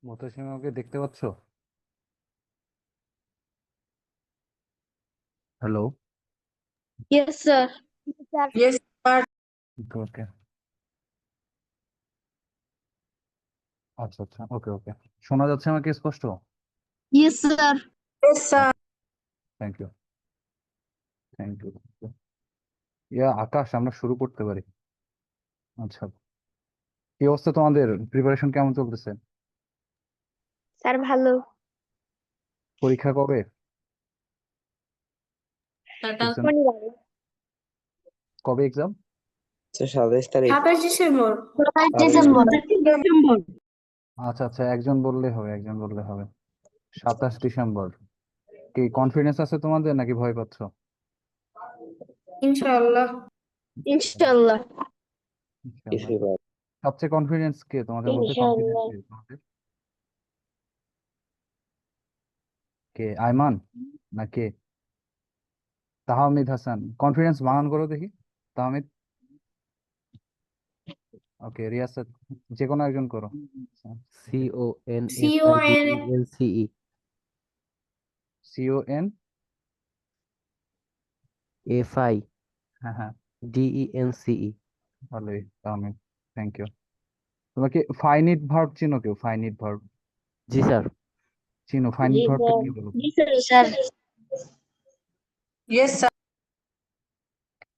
মতসীমাকে দেখতে পাচ্ছ? Hello. Yes, sir. Yes, sir. ওকে, আচ্ছা আচ্ছা, ওকে ওকে। শোনা যাচ্ছে আমাকে স্পষ্ট? Yes, sir. Yes, sir. Thank you, thank you. Akash, আমরা শুরু করতে পারি। আচ্ছা, কি অবস্থা তোমাদের? প্রিপারেশন কেমন চলতেছে? স্যার ভালো। পরীক্ষা কবে? Exam শনিবারে। কবে এক্সাম? 27 তারিখ। 27 ডিসেম্বর। 27 ডিসেম্বর। আচ্ছা আচ্ছা, একজন বললে হবে, একজন বললে হবে। 27 ডিসেম্বর। কি কনফিডেন্স আছে তোমাদের নাকি ভয় পাচ্ছ? ইনশাআল্লাহ। ইনশাআল্লাহ। ইনশাআল্লাহ। কিছুই পার সবচেয়ে কনফিডেন্স কে তোমাদের মধ্যে? কনফিডেন্স ইনশাআল্লাহ। কে তোমাদের? কে, আয়মান না কে? তাহমিদ হাসান। কনফিডেন্স বানান করো দেখি। তাহমিদ। ওকে, রিয়াসাত। যে কোনো একজন করো। CONFIDENCE CON। হ্যাঁ হ্যাঁ, FIDENCE ভালোই তাহমিদ, থ্যাংক ইউ। তোমাকে ফাইনিট ভার্ব চিনো কেউ? ফাইনিট ভার্ব জি স্যার। চিনো? ফাইনিট ভার্বটা কি বলো? স্যার। Yes, sir.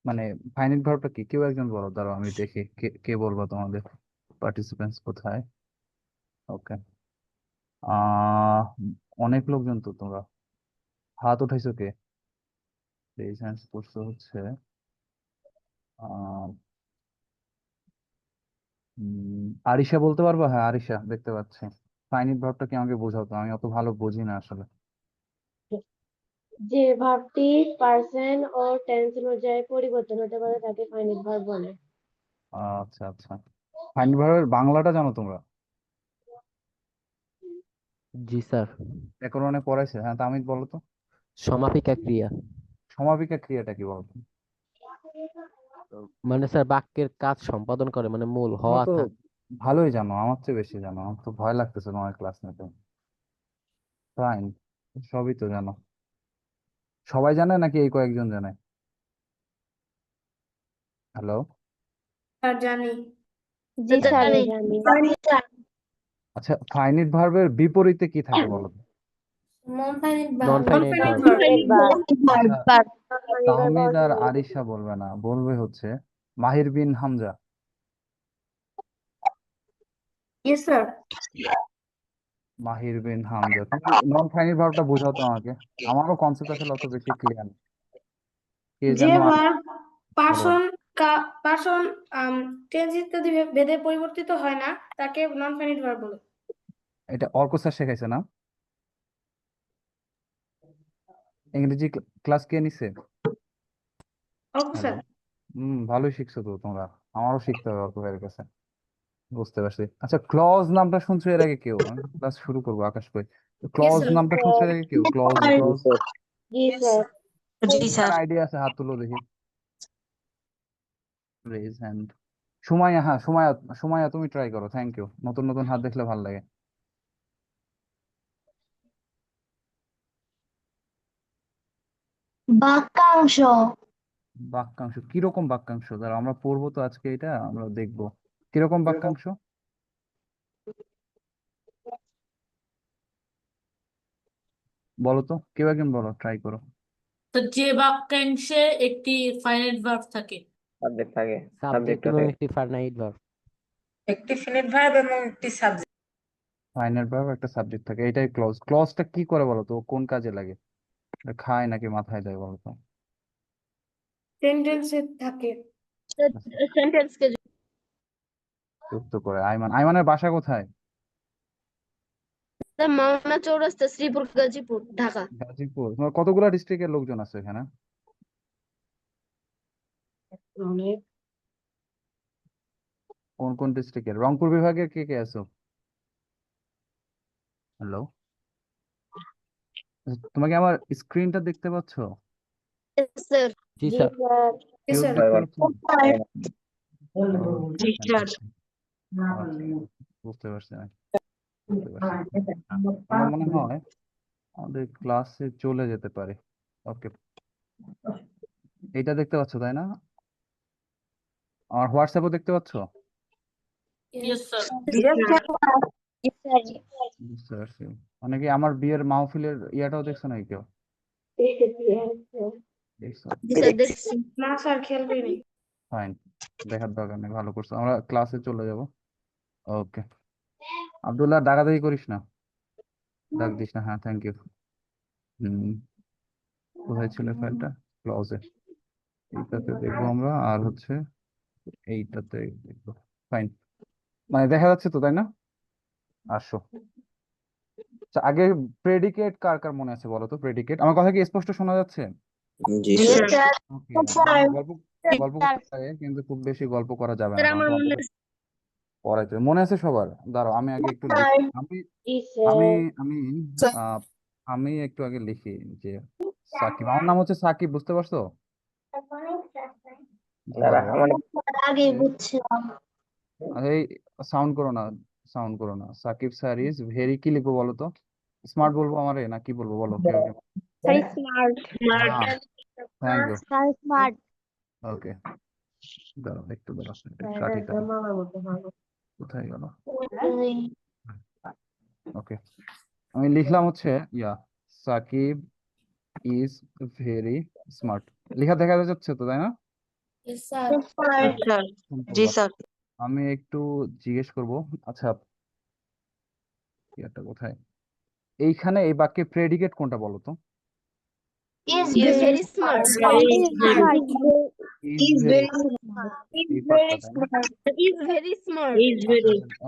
মানে ফাইনিট ভার্বটা কি? কেউ একজন বলো, দাঁড়াও আমি দেখি কে কে বলবো তোমাদের। পার্টিসিপেন্টস কোথায়? ওকে, আহ অনেক লোকজন তো তোমরা। হাত উঠাইছো কে? রেজ হ্যান্ডস করছো হচ্ছে আহ আরিশা বলতে পারবো? হ্যাঁ আরিশা, দেখতে পাচ্ছি। ফাইনিট ভার্বটা কি আমাকে বোঝাও তো, আমি অত ভালো বুঝি না আসলে। যে ভার্বটি পার্সন ও টেন্স অনুযায়ী পরিবর্তন হতে পারে তাকে ফাইনাইট ভার্ব বলে। আচ্ছা আচ্ছা, ফাইনিট ভার্বের বাংলাটা জানো তোমরা? জি স্যার। ব্যাকরণে পড়াইছে? হ্যাঁ, তামিদ বলো তো। সমাপিকা ক্রিয়া সমাপিকা ক্রিয়াটা কি বলতো? মানে স্যার বাক্যের কাজ সম্পাদন করে, মানে মূল তোমরা হওয়া তো থাকা। ভালোই জানো, আমার চেয়ে বেশি জানো। আমার তো ভয় লাগতেছে তোমার ক্লাস নিতে। ফাইন, সবই তো জানো। সবাই জানে নাকি এই কয়েকজন জানে? হ্যালো। স্যার জানি। জি স্যার জানি। আচ্ছা, ফাইনিট ভার্বের বিপরীতে কি থাকে বলো তো? Non finite verb. Non finite verb. আচ্ছা, তাহমিদ আর আরিশা বলবে না, বলবে হচ্ছে মাহির বিন হামজা। Yes, sir. মাহির বিন হামজা। তুমি নন ফাইনিট ভার্বটা বোঝাও তো আমাকে। আমারও কনসেপ্ট আসলে অত বেশি ক্লিয়ার। কে যে যেন ভার্ব বলো। পার্সন টেন্স ইত্যাদি ভেদে পরিবর্তিত হয় না তাকে নন ফাইনাইট ভার্ব বলে। এটা অর্ক স্যার শেখাইছে না? ইংরেজি ক্লাস কে নিছে? Okay hello. স্যার। ভালোই শিখছো তো তোমরা। আমারও শিখতে হবে অর্ক ভাইয়ের কাছে। বুঝতে পারছি। আচ্ছা, ক্লজ নামটা শুনছো এর আগে কেউ? আমি ক্লাস শুরু করবো, আকাশ ভাই। Yes, clause sir. নামটা শুনছো এর আগে কেউ? ক্লজ ক্লজ জি স্যার। জি স্যার। আইডিয়া আছে? হাত তুলো দেখি। Raise hand. সুমাইয়া, হ্যাঁ সুমাইয়া। সুমাইয়া তুমি ট্রাই করো, থ্যাংক ইউ। নতুন নতুন হাত দেখলে ভালো লাগে। বাক্যাংশ। বাক্যাংশ কিরকম বাক্যাংশ? দাঁড়া, আমরা পড়বো তো আজকে, এটা আমরা দেখবো কিরকম বাক্যাংশ। বলো তো, কেউ একজন বলো, ট্রাই করো। তো যে বাক্যাংশে একটি ফাইনাইট ভার্ব থাকে। সাবজেক্ট থাকে, সাবজেক্ট এবং একটি ফাইনাইট ভার্ব। একটি ফিনিট ভার্ব এবং একটি সাবজেক্ট। ফাইনাল ভার্ব একটা সাবজেক্ট থাকে, এটাই ক্লজ। ক্লজটা কি করে বলো তো? কোন কাজে লাগে? এটা খায় নাকি মাথায় দেয় বলো তো? সেন্টেন্সে থাকে। সেন্টেন্স কে যুক্ত করে। আইমানের বাসা কোথায়? মাওনা চৌরাস্তা, শ্রীপুর, গাজীপুর, ঢাকা। গাজীপুর। তোমার কতগুলা ডিস্ট্রিক্টের লোকজন আছে এখানে? অনেক। কোন কোন ডিস্ট্রিক্টের? রংপুর বিভাগের কে কে আছো? হ্যালো, তোমাকে আমার স্ক্রিনটা দেখতে পাচ্ছ? স্যার। জি স্যার। কেউ স্যার। দেখতে পাচ্ছ? ও, জি স্যার। আচ্ছা, বুঝতে পারছি আমি, বুঝতে পারছি। আমার মনে হয় আমাদের ক্লাসে চলে যেতে পারে। ওকে, এটা দেখতে পাচ্ছ তাই না? আমার হোয়াটসঅ্যাপও দেখতে পাচ্ছ? Yes sir. বুঝতে পারছি। অনেকে আমার বিয়ের মাহফিলের ইয়াটাও দেখছো নাকি কেউ? দেখছো? স্যার দেখছি। না স্যার, খেয়াল করিনি। ফাইন, দেখার দরকার নেই, ভালো করছো। আমরা ক্লাসে চলে যাব। ওকে, আব্দুল্লাহ ডাকাডাকি করিস না, ডাক দিস না। হ্যাঁ, থ্যাংক ইউ। হুম, কোথায় ছিল ফাইলটা? ক্লোজে। এইটাতে দেখবো আমরা, আর হচ্ছে এইটাতে দেখবো। ফাইন, মানে দেখা যাচ্ছে তো তাই না? আসো। আচ্ছা, আগে প্রেডিকেট কার কার মনে আছে বলো তো? প্রেডিকেট, আমার কথা কি স্পষ্ট শোনা যাচ্ছে? জি স্যার। ওকে, গল্প গল্প করতে লাগে, কিন্তু খুব বেশি গল্প করা যাবে না, স্যার কারণ আমার মনে তোমাদের পড়াইতে হবে। মনে আছে সবার? দাঁড়াও, আমি আগে একটু লিখি। আমি আমি আমি আহ, আমি একটু আগে লিখি যে সাকিব, আমার নাম হচ্ছে সাকিব, বুঝতে পারছো? দাঁড়া ধরো, আমার আগে বুঝছিলাম। এই সাউন্ড করো না, সাউন্ড করো না। সাকিব স্যার ইজ ভেরি, কি লিখবো বলো তো? স্মার্ট বলবো আমারে, না কি বলবো বলো? কেউ কেউ স্মার্ট। হ্যাঁ, থ্যাংক ইউ। স্মার্ট। ওকে, দাঁড়াও একটু, দাঁড়াও একটু কাঠিটা কোথায় গেল? ওকে, আমি লিখলাম হচ্ছে yeah, Sakib is very smart. লেখা দেখা যাচ্ছে তো তাই না? Yes sir. জি স্যার। আমি একটু জিজ্ঞেস করব। আচ্ছা, ইয়াটা কোথায়? এইখানে এই বাক্যে প্রেডিকেট কোনটা বলো তো? Is very smart. Is very, এই পার্টটা তাই না? Is very smart.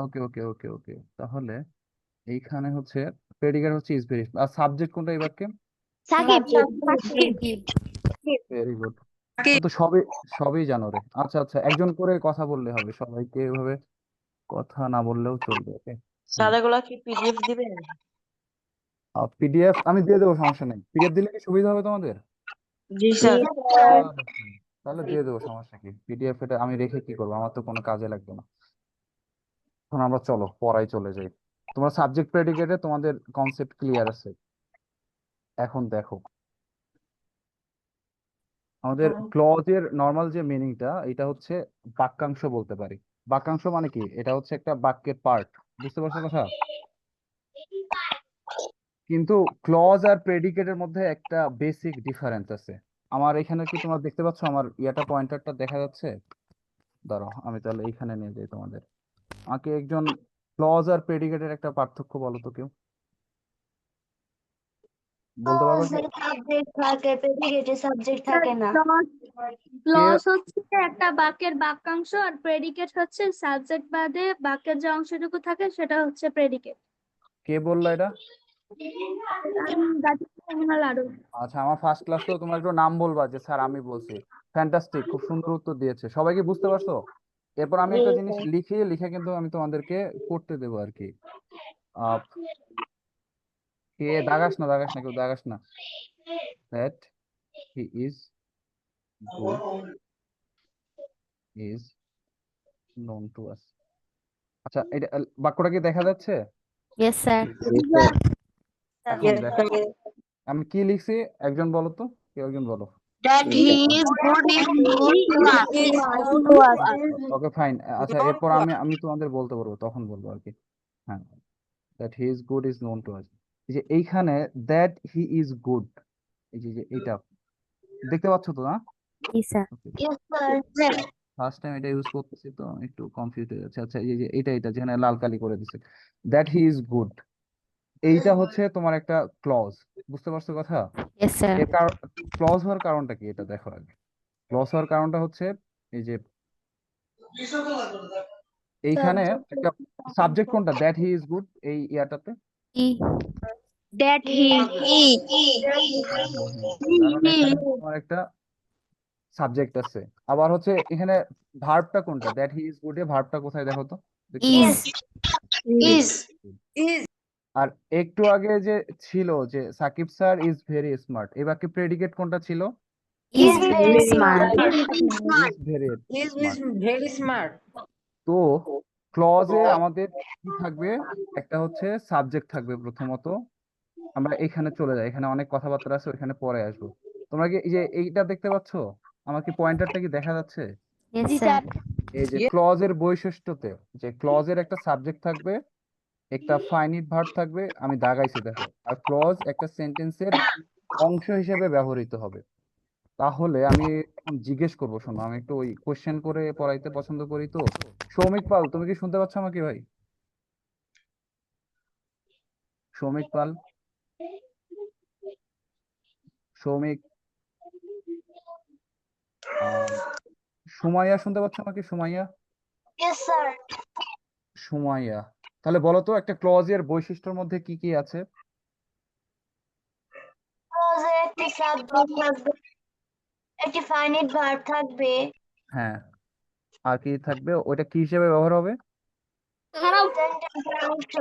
Okay okay okay okay, তাহলে এইখানে হচ্ছে প্রেডিকেট হচ্ছে ইজ ভেরি, আর সাবজেক্ট কোনটা এই বাক্যে? সাকিব। Very good. তো সবই সবই জানো রে। আচ্ছা আচ্ছা, একজন করে কথা বললে হবে, সবাইকে এভাবে কথা না বললেও চলবে। ওকে, স্যার এগুলা কি পিডিএফ দিবেন? পিডিএফ আমি দিয়ে দেবো, সমস্যা নেই। পিডিএফ দিলে কি সুবিধা হবে তোমাদের? জি স্যার। তাহলে দিয়ে দেবো, সমস্যা কি? পিডিএফ এটা আমি রেখে কি করবো? আমার তো কোনো কাজে লাগবে না। এখন আমরা চলো পড়ায় চলে যাই। তোমরা সাবজেক্ট প্রেডিকেটে তোমাদের কনসেপ্ট ক্লিয়ার আছে। এখন দেখো, আমাদের ক্লজের নর্মাল যে মিনিংটা, এটা হচ্ছে বাক্যাংশ বলতে পারি। বাক্যাংশ মানে কি? এটা হচ্ছে একটা বাক্যের পার্ট, বুঝতে পারছো কথা? কিন্তু ক্লজ আর প্রেডিকেটের মধ্যে একটা বেসিক ডিফারেন্স আছে। আমার এখানে কি তোমরা দেখতে পাচ্ছ? আমার ইয়াটা পয়েন্টারটা দেখা যাচ্ছে? দাঁড়াও, আমি তাহলে এইখানে নিয়ে যাই তোমাদের। আমাকে একজন ক্লজ আর প্রেডিকেটের একটা পার্থক্য বলো তো কেউ, বলতে পারবে কেউ? সাবজেক্ট থাকে, প্রেডিকেটে সাবজেক্ট থাকে না। কে? ক্লজ হচ্ছে একটা বাক্যের বাক্যাংশ, আর প্রেডিকেট হচ্ছে সাবজেক্ট বাদে বাক্যের যে অংশটুকু থাকে সেটা হচ্ছে প্রেডিকেট। কে বললো এটা? লাড়ু। আচ্ছা, আমার ফার্স্ট ক্লাসেও তোমরা একটু নাম বলবা যে স্যার আমি বলছি। ফ্যান্টাস্টিক, খুব সুন্দর উত্তর দিয়েছে। সবাই কি বুঝতে পারছো? এরপর আমি একটা জিনিস লিখে কিন্তু আমি তোমাদেরকে করতে দেবো আর কি। আহ, কে দাগাস না, দাগাস না, কেউ দাগাস না। That he is good is known to us. আচ্ছা, এটা বাক্যটা কি দেখা যাচ্ছে? Yes sir. এখন দেখো, আমি কি লিখছি, একজন বলো তো, কেউ একজন বলো। That he is good to us. Okay fine. আচ্ছা, এরপর আমি আমি তোমাদের বলতে পারবো, তখন বলবো আর কি। হ্যাঁ, that he is good is known to us. এই যে এইখানে দ্যাট হি ইজ গুড, এই যে এইটা দেখতে পাচ্ছ তো না? জি sir. Yes, sir. First time এটা ইউজ করতেছি তো একটু কনফিউজ হয়ে যাচ্ছে। আচ্ছা, এই যে এটা যেখানে লাল কালি করে দিছে, দ্যাট হি ইজ গুড, এইটা হচ্ছে তোমার একটা ক্লজ, বুঝতে পারছো কথা? Yes sir. এর ক্লজ হওয়ার কারণটা কি এটা দেখো আগে। ক্লজ হওয়ার কারণটা হচ্ছে এই যে এইখানে একটা সাবজেক্ট কোনটা, দ্যাট হি ইজ গুড, এই ইয়াটাতে দ্যাট হি কারণ এখানে তোমার একটা সাবজেক্ট আছে। আবার হচ্ছে এখানে ভার্বটা কোনটা, দ্যাট হি ইজ গুড এ ভার্বটা কোথায় দেখো তো, দেখতে পাচ্ছ? আর একটু আগে যে ছিল যে Shakib sir is very smart, এই বাক্যে প্রেডিকেট কোনটা ছিল, is very smart. Is very Is smart. very smart. তো ক্লজে আমাদের কি থাকবে, একটা হচ্ছে সাবজেক্ট থাকবে প্রথমত। আমরা এখানে চলে যাই, এখানে অনেক কথাবার্তা আছে, ওইখানে পরে আসবো। তোমরা কি এই যে এইটা দেখতে পাচ্ছ, আমার কি পয়েন্টারটা কি দেখা যাচ্ছে? জি স্যার। এই যে Yes. ক্লজের বৈশিষ্ট্যতে যে ক্লজের একটা সাবজেক্ট থাকবে, একটা ফাইনিট ভার্ব থাকবে, আমি দাগাইছি দেখো, আর ক্লজ একটা সেন্টেন্সের অংশ হিসেবে ব্যবহৃত হবে। তাহলে আমি এখন জিজ্ঞেস করবো, শোনো, আমি একটু ওই কোশ্চেন করে পড়াইতে পছন্দ করি। তো সৌমিক পাল, তুমি কি শুনতে পাচ্ছ আমাকে ভাই? সৌমিক পাল, সৌমিক, আহ সুমাইয়া শুনতে পাচ্ছ আমাকে? Sumaiya, yes sir. সুমাইয়া, তাহলে বলো তো একটা ক্লজের বৈশিষ্ট্যের মধ্যে কি কি আছে? ক্লজে একটি সাবজেক্ট থাকবে, একটি ফাইনাইট ভার্ব থাকবে। হ্যাঁ, আর কি থাকবে, ওইটা কি হিসেবে ব্যবহার হবে? সেন্টেন্সের অংশ।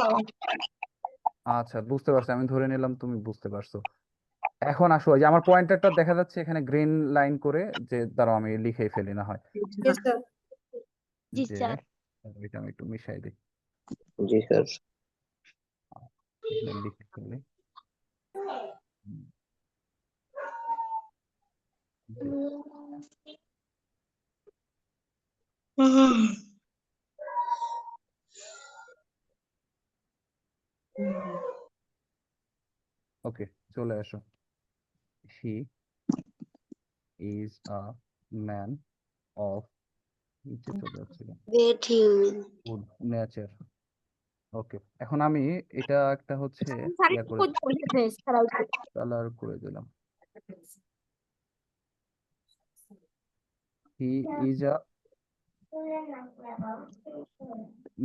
আচ্ছা, বুঝতে পারছি, আমি ধরে নিলাম তুমি বুঝতে পারছো। এখন আসো, এই যে আমার পয়েন্টারটা দেখা যাচ্ছে এখানে গ্রিন লাইন করে, যে দাঁড়াও আমি লিখেই ফেলি না হয়, Yes, sir. জি যে স্যার। এটা আমি একটু মিশাই দিই, জি স্যার। এখানে লিখে ফেলি। হুম, জি। ওকে, চলে আসো। He is a man of, নিচে চলে যাচ্ছে গুড নেচার। ওকে, এখন আমি এটা একটা হচ্ছে ইয়া করে কালার করে দিলাম। He is a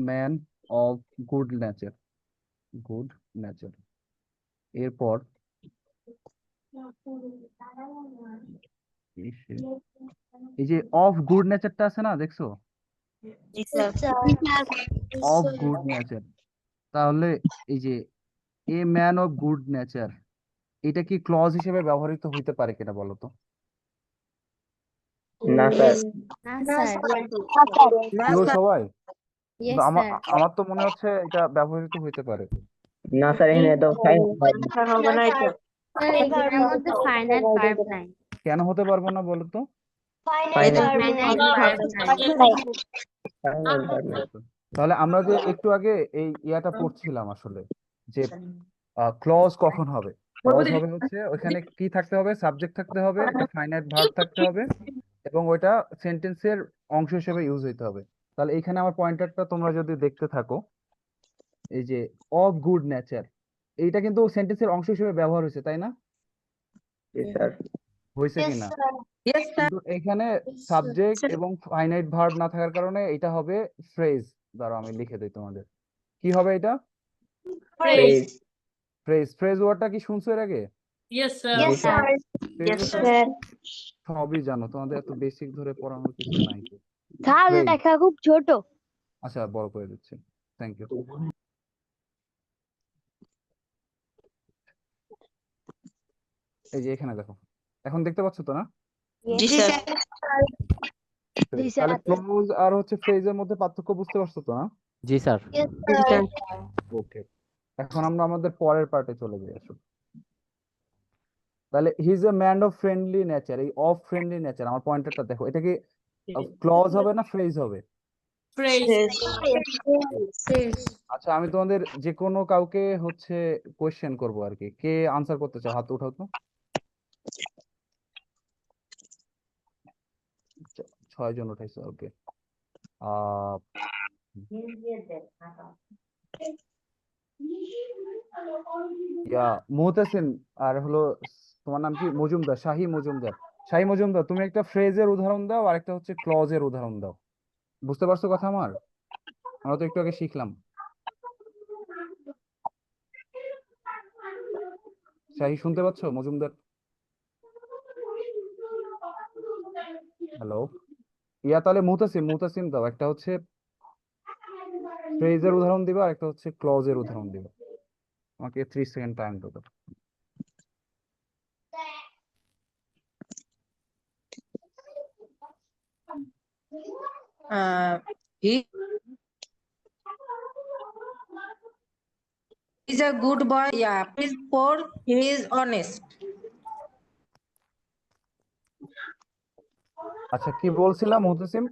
man of good nature, good nature. এরপর এই যে অফ গুড নেচারটা আছে না, দেখছো? জি স্যার। অফ গুড নেচার, তাহলে এই যে a man of good nature, এটা কি ক্লজ হিসেবে ব্যবহৃত হইতে পারে কিনা বলো তো? না স্যার। না স্যার। না শিওর স্যার। সবাই? কিন্তু ইয়েস আমার স্যার। আমার তো মনে হচ্ছে এটা ব্যবহৃত হইতে পারে। না স্যার, এখানে তো ফাইন স্যার হবে না এটা। স্যার এখানের মধ্যে ফাইনাইট ভার্ব নাই। কেন হতে পারবো না বলো তো? ফাইনাইট ভার্ব নাই। তাহলে আমরা যে একটু আগে এই ইয়াটা পড়ছিলাম আসলে, যে ক্লজ কখন হবে, ক্লজ হবে হচ্ছে ওইখানে কি থাকতে হবে, সাবজেক্ট থাকতে হবে, একটা ফাইনাইট ভার্ব থাকতে হবে, এবং ওইটা সেন্টেন্সের অংশ হিসেবে ইউজ হইতে হবে। তাহলে এইখানে আমার পয়েন্টারটা তোমরা যদি দেখতে থাকো, এই যে অফ গুড নেচার, এইটা কিন্তু সেন্টেন্সের অংশ হিসেবে ব্যবহার হয়েছে, তাই না? জি স্যার। হয়েছে কিনা? Yes, sir. কিন্তু এখানে সাবজেক্ট এবং ফাইনাইট ভার্ব না থাকার কারণে এটা হবে ফ্রেজ। দাঁড়াও আমি লিখে দিই তোমাদের, কি হবে এটা? Praise. ফ্রেজ। ফ্রেজ ওয়ার্ডটা কি শুনছো এর আগে? Yes, sir. জি স্যার। ফ্রেজ Yes, সবই জানো, তোমাদের এত বেসিক ধরে পড়ানোর কিছু নাই। Sir Phrase। লেখা খুব ছোট। আচ্ছা, বড় করে দিচ্ছি, থ্যাংক ইউ। এই যে এখানে দেখো, এখন দেখতে পাচ্ছ তো না? জি স্যার। জি স্যার। তাহলে ক্লোজ আর হচ্ছে ফ্রেজের মধ্যে পার্থক্য বুঝতে পারছো তো না? জি স্যার। ওকে, এখন আমরা আমাদের পরের পার্টে চলে যাই। আসো, তাহলে he is a man of friendly nature, এই অফ ফ্রেন্ডলি নেচার, আমার পয়েন্টারটা দেখো, এটা কি ক্লজ হবে না ফ্রেজ হবে? Praise. আচ্ছা, আমি তোমাদের যে কোনো কাউকে হচ্ছে কোয়েশ্চেন করবো আর কি, কে আনসার করতে চাও হাত উঠাও তো। 6 জন উঠাইছে, ওকে। আহ মুহতাসিন, আর হলো তোমার নাম কি, মজুমদার, শাহী মজুমদার, শাহী মজুমদার, তুমি একটা ফ্রেজের উদাহরণ দাও আর একটা হচ্ছে ক্লজের উদাহরণ দাও। বুঝতে পারছো কথা আমার? আমরা তো একটু আগে শিখলাম। শাহী শুনতে পাচ্ছ মজুমদার? হ্যালো। ইয়া তাহলে মুতাসিম দাও, একটা হচ্ছে ফ্রেজের উদাহরণ দিবা আর একটা হচ্ছে ক্লজের উদাহরণ দিবা। আমাকে 30 সেকেন্ড টাইম দাও। He is a good boy. Yeah, please for he is honest. আচ্ছা, কি বলছিলাম মুতাসিম?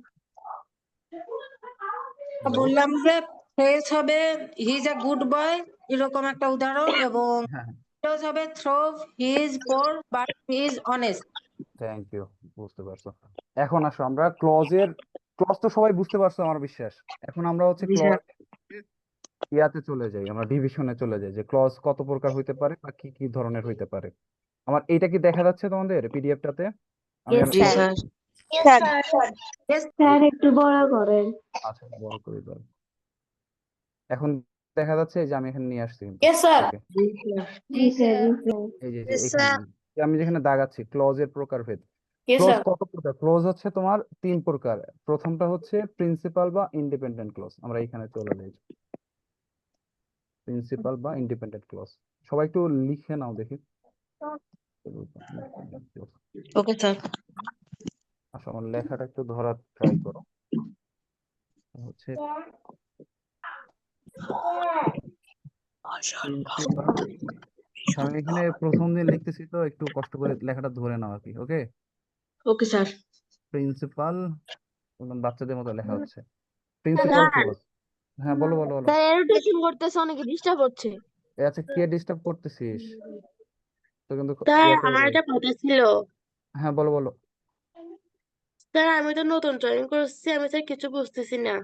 বললাম যে ফ্রেজ হবে he is a good boy এরকম একটা উদাহরণ, এবং হ্যাঁ, ক্লোজ হবে though he is poor but he is honest. Thank you, বুঝতে পারছো। এখন আসো আমরা ক্লজ তো সবাই বুঝতে পারছো আমার বিশ্বাস। এখন আমরা হচ্ছে জি স্যার। ইয়াতে চলে যাই, আমরা ডিভিশনে চলে যাই যে ক্লজ কত প্রকার হইতে পারে বা কি কি ধরনের হইতে পারে। আমার এটা কি দেখা যাচ্ছে তোমাদের পিডিএফটাতে? আমি Yes, জি sir. স্যার। স্যার একটু বড় করেন। আচ্ছা, বড় করে দাও। এখন দেখা যাচ্ছে যে আমি এখানে নিয়ে আসছি কিন্তু। Yes, sir. ওকে, জি স্যার। জি স্যার, জি স্যার। এই যে Yes, এখানে sir. যে আমি যেখানে দাগাচ্ছি ক্লজের প্রকারভেদ। Yes, clause sir. কত প্রকার? ক্লজ হচ্ছে তোমার 3 প্রকার। প্রথমটা হচ্ছে প্রিন্সিপাল বা ইন্ডিপেন্ডেন্ট ক্লজ। আমরা এখানে চলে যাই, প্রিন্সিপাল বা ইন্ডিপেন্ডেন্ট ক্লজ। সবাই একটু লিখে নাও দেখি। Okay sir. আচ্ছা, আমার লেখাটা একটু ধরার ট্রাই করো। হচ্ছে প্রিন্সিপাল। আমি এখানে প্রথম দিন লিখতেছি তো একটু কষ্ট করে লেখাটা ধরে নাও আর কি। ওকে, ওকে স্যার। প্রিন্সিপাল, বাচ্চাদের মতো লেখা হচ্ছে প্রিন্সিপাল ক্লজ। হ্যাঁ, বলো বলো বলো। স্যার এরোটেশন করতেছে, অনেকে ডিস্টার্ব হচ্ছে। আচ্ছা, কে ডিস্টার্ব করতেছিস? তো কিন্তু স্যার ইয়া করে আমার দে। একটা কথা ছিল। হ্যাঁ, বলো বলো। স্যার আমি তো নতুন জয়েন করছি, আমি স্যার কিছু বুঝতেছি না।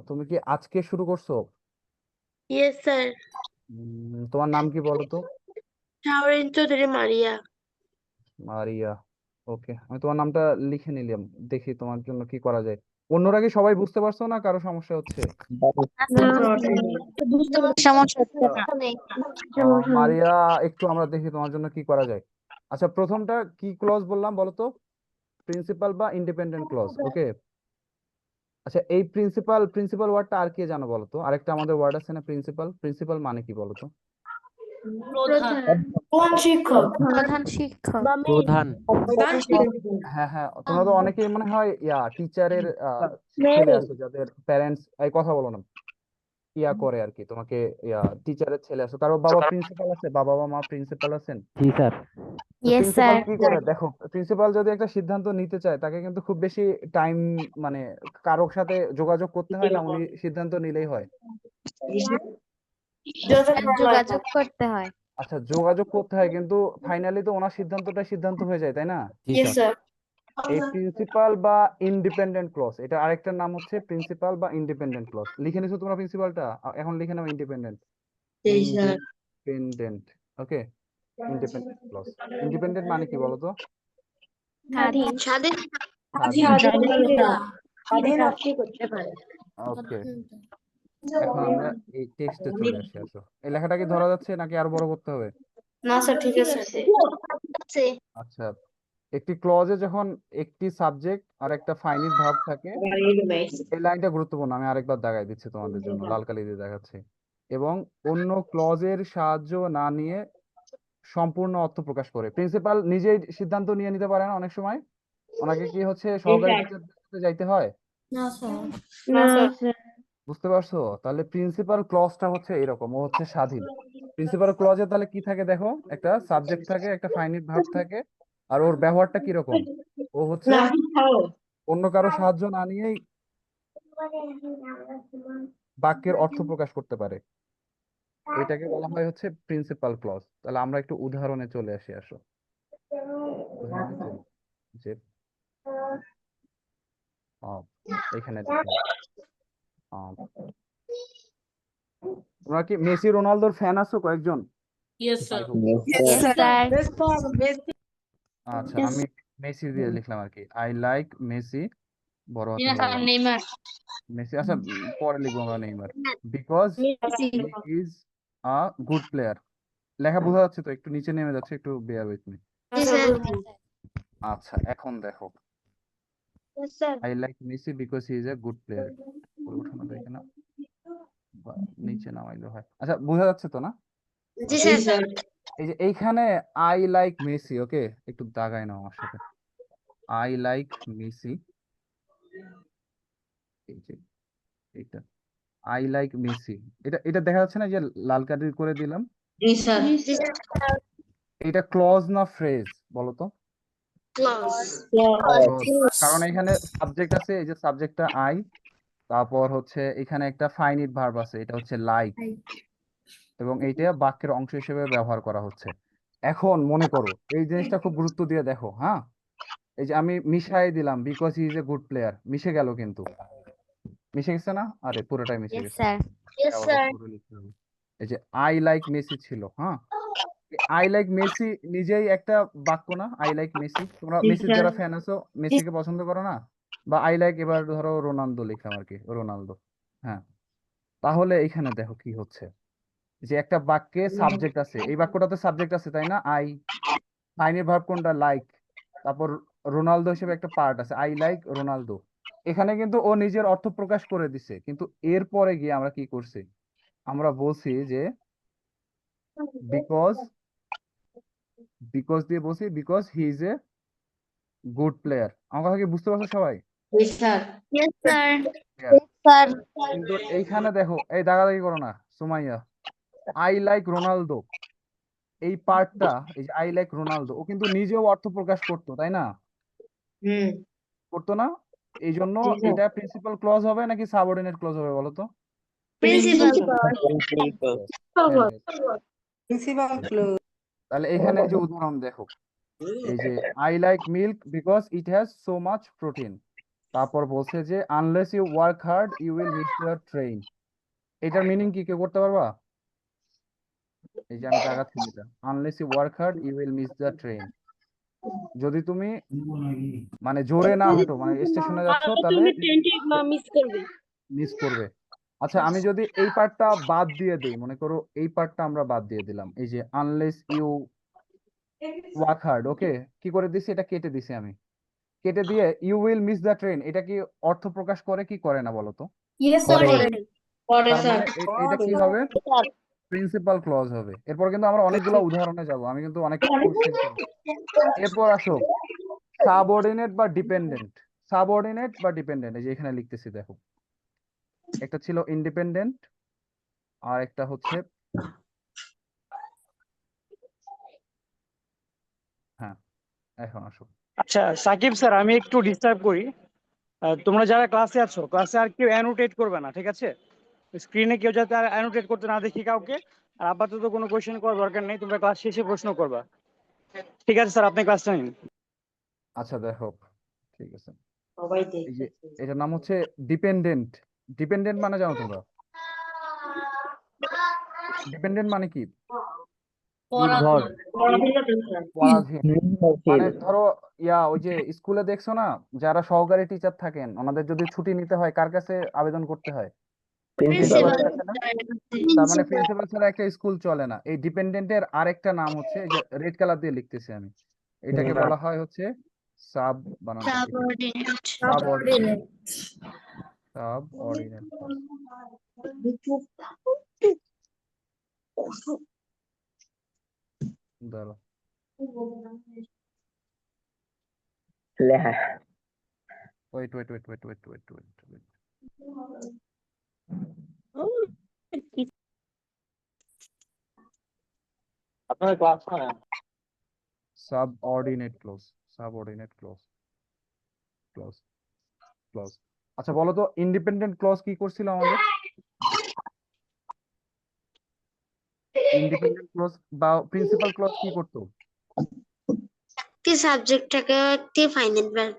তুমি কি আজকে শুরু করছো? Yes sir. তোমার নাম কি বলো তো? শাওরিন চৌধুরী মারিয়া। মারিয়া। ওকে, আমি তোমার নামটা লিখে নিলাম। দেখি তোমার জন্য কি করা যায়। অন্যরা কি সবাই বুঝতে পারছো না? কারো সমস্যা হচ্ছে? সমস্যা হচ্ছে না। মারিয়া, একটু আমরা দেখি তোমার জন্য কি করা যায়। আচ্ছা, প্রথমটা কি ক্লজ বললাম বলো তো? প্রিন্সিপাল বা ইন্ডিপেন্ডেন্ট ক্লজ। ওকে, আচ্ছা, এই প্রিন্সিপাল ওয়ার্ডটা আর কে জানো বলো তো? আরেকটা আমাদের ওয়ার্ড আছে না প্রিন্সিপাল? প্রিন্সিপাল মানে কি বলো তো? প্রধান। প্রধান শিক্ষক। প্রধান শিক্ষক। প্রধান। হ্যাঁ হ্যাঁ, তোমরা তো অনেকেই মনে হয় টিচারের ছেলে আছে যাদের প্যারেন্টস এই কথা বলো না, করে আর কি। তোমাকে টিচারের ছেলে আছে, কারো বাবা প্রিন্সিপাল আছে, বাবা বা মা প্রিন্সিপাল আছেন। জি স্যার। Yes, principal sir. কি করে দেখো, প্রিন্সিপাল যদি একটা সিদ্ধান্ত নিতে চায় তাকে কিন্তু খুব বেশি টাইম, মানে কারোর সাথে যোগাযোগ করতে হয় না, উনি সিদ্ধান্ত নিলেই হয়। যোগাযোগ করতে হয়। আচ্ছা, যোগাযোগ করতে হয় কিন্তু ফাইনালি তো ওনার সিদ্ধান্ত হয়ে যায়, তাই না? জি Yes, স্যার। sir. এই প্রিন্সিপাল বা ইন্ডিপেন্ডেন্ট ক্লজ, এটা আরেকটার নাম হচ্ছে প্রিন্সিপাল বা ইন্ডিপেন্ডেন্ট ক্লজ। লিখে নিছো তোমরা প্রিন্সিপালটা? এখন লিখে নাও ইন্ডিপেন্ডেন্ট। ইন্ডিপেন্ডেন্ট। ওকে, ইন্ডিপেন্ডেন্ট ক্লজ। ইন্ডিপেন্ডেন্ট মানে কি বলো তো? স্বাধীন। স্বাধীন। স্বাধীন। আপনি করতে পারেন। ওকে, এখন আমরা এই টেক্সটে চলে আসি। আসো, এই লেখাটা কি ধরা যাচ্ছে নাকি আরো বড় করতে হবে? না স্যার, ঠিক আছে। আচ্ছা, একটি ক্লজে যখন একটি সাবজেক্ট আর একটা ফাইনিট ভার্ব থাকে, এই লাইনটা গুরুত্বপূর্ণ, আমি আরেকবার দাগাই দিচ্ছি তোমাদের জন্য, লাল কালি দিয়ে দেখাচ্ছি। এবং অন্য ক্লজের সাহায্য না নিয়ে সম্পূর্ণ অর্থ প্রকাশ করে। প্রিন্সিপাল নিজেই সিদ্ধান্ত নিয়ে নিতে পারে না অনেক সময়, ওনাকে কি হচ্ছে সহকারী টিচারদের সাথে যাইতে হয়। না স্যার। না স্যার। বুঝতে পারছো? তাহলে প্রিন্সিপাল ক্লজটা হচ্ছে এরকম, ও হচ্ছে স্বাধীন। প্রিন্সিপাল ক্লজে তাহলে কি থাকে দেখো, একটা সাবজেক্ট থাকে, একটা ফাইনিট ভার্ব থাকে, আর ওর ব্যবহারটা কিরকম, ও হচ্ছে অন্য কারো সাহায্য না নিয়েই বাক্যের অর্থ প্রকাশ করতে পারে। এটাকে বলা হয় হচ্ছে প্রিন্সিপাল ক্লজ। তাহলে আমরা একটু উদাহরণে চলে আসি। আসো, উদাহরণে চলে যে এখানে দেখুন, তোমরা কি মেসি রোনালদোর ফ্যান আছো কয়েকজন? Yes sir. Yes, sir. আচ্ছা, আমি মেসি দিয়ে লিখলাম আর কি, আই লাইক মেসি, বড় হাতে স্যার লিখলাম নেইমার। মেসি। আচ্ছা পরে লিখবো আমরা Neymar, because he is a good player. লেখা বোঝা যাচ্ছে তো? একটু নিচে নেমে যাচ্ছে, একটু বেয়ার উইথ মি। আচ্ছা এখন দেখো, I like Messi because he is a good player. উঠানো দেখে না বা নিচে নামাইলে হয়। আচ্ছা বোঝা যাচ্ছে তো না? জি স্যার। এই যে এইখানে আই লাইক মেসি, ওকে একটু দাগাই নাও আমার সাথে, আই লাইক মেসি, এই যে এইটা আই লাইক মেসি, এটা এটা দেখা যাচ্ছে না যে লাল কালি করে দিলাম? জি স্যার। এটা ক্লজ না ফ্রেজ বলো তো? Clause, কারণ এখানে সাবজেক্ট আছে, এই যে সাবজেক্টটা আই, তারপর হচ্ছে এখানে একটা ফাইনিট ভার্ব আছে, এটা হচ্ছে লাইক, এবং এইটা বাক্যের অংশ হিসেবে ব্যবহার করা হচ্ছে। এখন মনে করো এই জিনিসটা খুব গুরুত্ব দিয়ে দেখো, হ্যাঁ? এই যে আমি মিশাই দিলাম because he is a good player, মিশে গেল কিন্তু, মিশে গেছে না? আরে পুরোটাই মিশে গেছে। আবার পুরো লিখতে হবে। এই যে আই লাইক মেসি ছিল, হ্যাঁ, আই লাইক মেসি নিজেই একটা বাক্য না? আই লাইক মেসি, তোমরা মেসির যারা ফ্যান আছো মেসিকে পছন্দ করো না? বা আই লাইক, এবার ধরো রোনালদো লিখলাম আর কি, রোনালদো, হ্যাঁ। তাহলে এখানে দেখো কি হচ্ছে, যে একটা বাক্যে সাবজেক্ট আছে, এই বাক্যটাতে সাবজেক্ট আছে তাই না? আই, ফাইনের ভার্ব কোনটা? লাইক, তারপর রোনালদো হিসেবে একটা পার্ট আছে, আই লাইক রোনালদো। এখানে কিন্তু ও নিজের অর্থ প্রকাশ করে দিছে, কিন্তু এরপরে গিয়ে আমরা কি করছি, আমরা বলছি যে বিকজ, বিকজ দিয়ে বলছি because he is a good player. আমার কথা কি বুঝতে পারছো সবাই? জি স্যার। Clear? কিন্তু এইখানে দেখো, এই দাগাদাগি করো না সুমাইয়া, আই লাইক রোনালদো, এই পার্টটা, এই যে আই লাইক রোনালদো, ও কিন্তু নিজেও অর্থ প্রকাশ করতো তাই না? হুম। করতো না? এই জন্য জি স্যার। এটা প্রিন্সিপাল ক্লজ হবে নাকি সাবঅর্ডিনেট ক্লজ হবে বলো তো? Principal clause. তাহলে এখানে এই যে উদাহরণ দেখো, এই যে I like milk because it has so much protein, তারপর বলছে যে unless you work hard you will miss your train. এটার মিনিং কি কেউ করতে পারবা? এই যে আমি দাগাচ্ছি যেটা, unless you work hard you will miss the train, যদি তুমি মানে জোরে না হাঁটো, মানে স্টেশনে যাচ্ছ তাহলে মিস করবে। আচ্ছা আমি যদি এই পার্টটা বাদ দিয়ে দিই, মনে করো এই পার্টটা আমরা বাদ দিয়ে দিলাম, এই যে unless you work hard, okay কি করে দিছি, এটা কেটে দিছি আমি, কেটে দিয়ে you will miss the train, এটা কি অর্থ প্রকাশ করে কি করে না বলো তো? Yes sir. পরে তার স্যার। মানে এটা কি হবে? প্রিন্সিপাল ক্লজ হবে। এরপর কিন্তু আমরা অনেকগুলো উদাহরণে যাব, আমি কিন্তু অনেক কোশ্চেন করব। এরপর আসো সাবঅর্ডিনেট বা ডিপেন্ডেন্ট, সাবঅর্ডিনেট বা ডিপেন্ডেন্ট, এই যে এখানে লিখতেছি দেখো, একটা ছিল ইন্ডিপেন্ডেন্ট আর একটা হচ্ছে, হ্যাঁ এখন আসো। আচ্ছা সাকিব স্যার, আমি একটু ডিস্টার্ব করি। তোমরা যারা ক্লাসে আছো, ক্লাসে আর কেউ অ্যানোটেট করবে না, ঠিক আছে? স্ক্রিনে কেউ যাতে আর অ্যানোটেট করতে না দেখি কাউকে। আর আপাতত কোনো কোশ্চেন করার দরকার নেই, তোমরা ক্লাস শেষে প্রশ্ন করবা। ঠিক আছে স্যার, আপনি ক্লাসটা নিন। আচ্ছা দেখো, ঠিক আছে, সবাই এই যে দেখতেছে। এটার নাম হচ্ছে ডিপেন্ডেন্ট। ডিপেন্ডেন্ট মানে জানো তোমরা? ডিপেন্ডেন্ট মানে কি? নির্ভর, পরাধীন। মানে ধরো ওই যে স্কুলে দেখছো না, যারা সহকারী টিচার থাকেন ওনাদের যদি ছুটি নিতে হয় কার কাছে আবেদন করতে হয়? প্রিন্সিপালের কাছে না? তার মানে প্রিন্সিপাল ছাড়া একটা স্কুল চলে না। এই ডিপেন্ডেন্টের আরেকটা নাম হচ্ছে, এই যে রেড কালার দিয়ে লিখতেছি আমি, এটাকে বলা হয় হচ্ছে সাব, বানানটা কি? Subordinate, subordinate. দাঁড়াও, লেখা wait wait wait wait wait wait wait wait, আপনাদের ক্লাস না? Subordinate clause, subordinate clause, clause, clause. আচ্ছা বলো তো ইন্ডিপেন্ডেন্ট ক্লজ কি করছিল আমাদের? ইন্ডিপেন্ডেন্ট ক্লজ বা প্রিন্সিপাল ক্লজ কি করতো? একটি সাবজেক্টটাকে একটি ফাইনাইট ভার্ব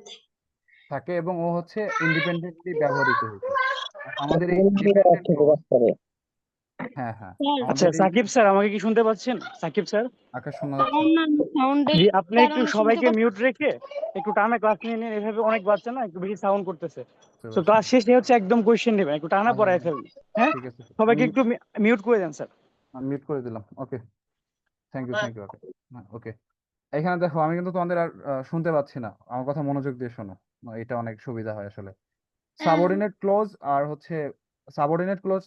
থাকে এবং ও হচ্ছে ইন্ডিপেন্ডেন্টলি ব্যবহৃত হতো। আর আমাদের এই অর্থ ডিপেন্ডেন্ট ক্লজ, প্রকাশ করে। হ্যাঁ হ্যাঁ আচ্ছা আমাদের এই সাকিব স্যার, আমাকে কি শুনতে পাচ্ছেন? সাকিব স্যার, আকাশ শোনা যাচ্ছে? জি, আপনি একটু সবাইকে মিউট রেখে একটু টানা ক্লাস নিয়ে নিন। এভাবে অনেক বাচ্চা না একটু বেশি সাউন্ড করতেছে। বুঝতে তো পারছি। ক্লাস শেষে হচ্ছে একদম কোয়েশ্চেন নেবেন, একটু টানা আচ্ছা পড়ায় ফেলবেন। হ্যাঁ, ঠিক আছে, সবাইকে একটু মিউট করে দেন স্যার। আমি মিউট করে দিলাম। ওকে, থ্যাংক ইউ ওকে। ওকে, এখানে দেখো আমি কিন্তু তোমাদের আর শুনতে পাচ্ছি না, আমার কথা মনোযোগ দিয়ে শোনো। এটা অনেক সুবিধা হয় আসলে। সাবঅর্ডিনেট ক্লজ আর হচ্ছে সাবঅর্ডিনেট ক্লজ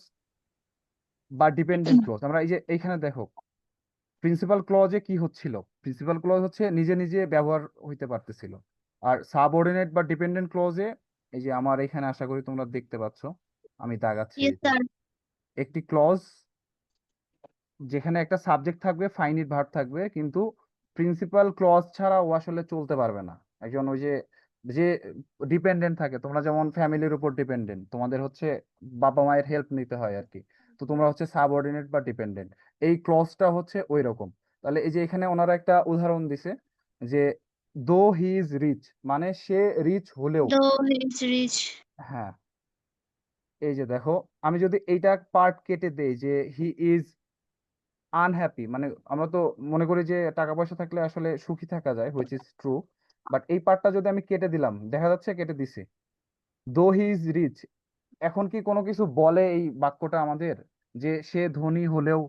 বা ডিপেন্ডেন্ট ক্লজ, আমরা এই যে এইখানে দেখো প্রিন্সিপাল ক্লজে কি হচ্ছিল, প্রিন্সিপাল ক্লজ হচ্ছে নিজে নিজে ব্যবহার হইতে পারতেছিল। আর সাবঅর্ডিনেট বা ডিপেন্ডেন্ট ক্লজে এই যে আমার এখানে আশা করি তোমরা দেখতে পাচ্ছ, আমি দাগাচ্ছি এই যে একটি ক্লজ যেখানে একটা সাবজেক্ট থাকবে, ফাইনিট ভার্ব থাকবে, কিন্তু প্রিন্সিপাল ক্লজ ছাড়া ও আসলে চলতে পারবে না। একজন ওই যে যে ডিপেন্ডেন্ট থাকে, তোমরা যেমন ফ্যামিলির উপর ডিপেন্ডেন্ট, তোমাদের হচ্ছে বাবা মায়ের হেল্প নিতে হয় আর কি, তো তোমরা হচ্ছে সাবঅর্ডিনেট বা ডিপেন্ডেন্ট। এই ক্লজটা হচ্ছে ওই রকম। তাহলে এই যে এখানে ওনারা একটা উদাহরণ দিছে যে দো হি ইজ রিচ, মানে সে রিচ হলেও। হ্যাঁ, এই যে দেখো আমি যদি এইটা পার্ট কেটে দেই যে হি ইজ আনহ্যাপি, মানে আমরা তো মনে করি যে টাকা পয়সা থাকলে আসলে সুখী থাকা যায়, হুইচ ইজ ট্রু, বাট এই পার্টটা যদি আমি কেটে দিলাম, দেখা যাচ্ছে কেটে দিছি, দো হি ইজ রিচ, এখন কি কোনো কিছু বলে এই বাক্যটা আমাদের যে সে ধনী হলেও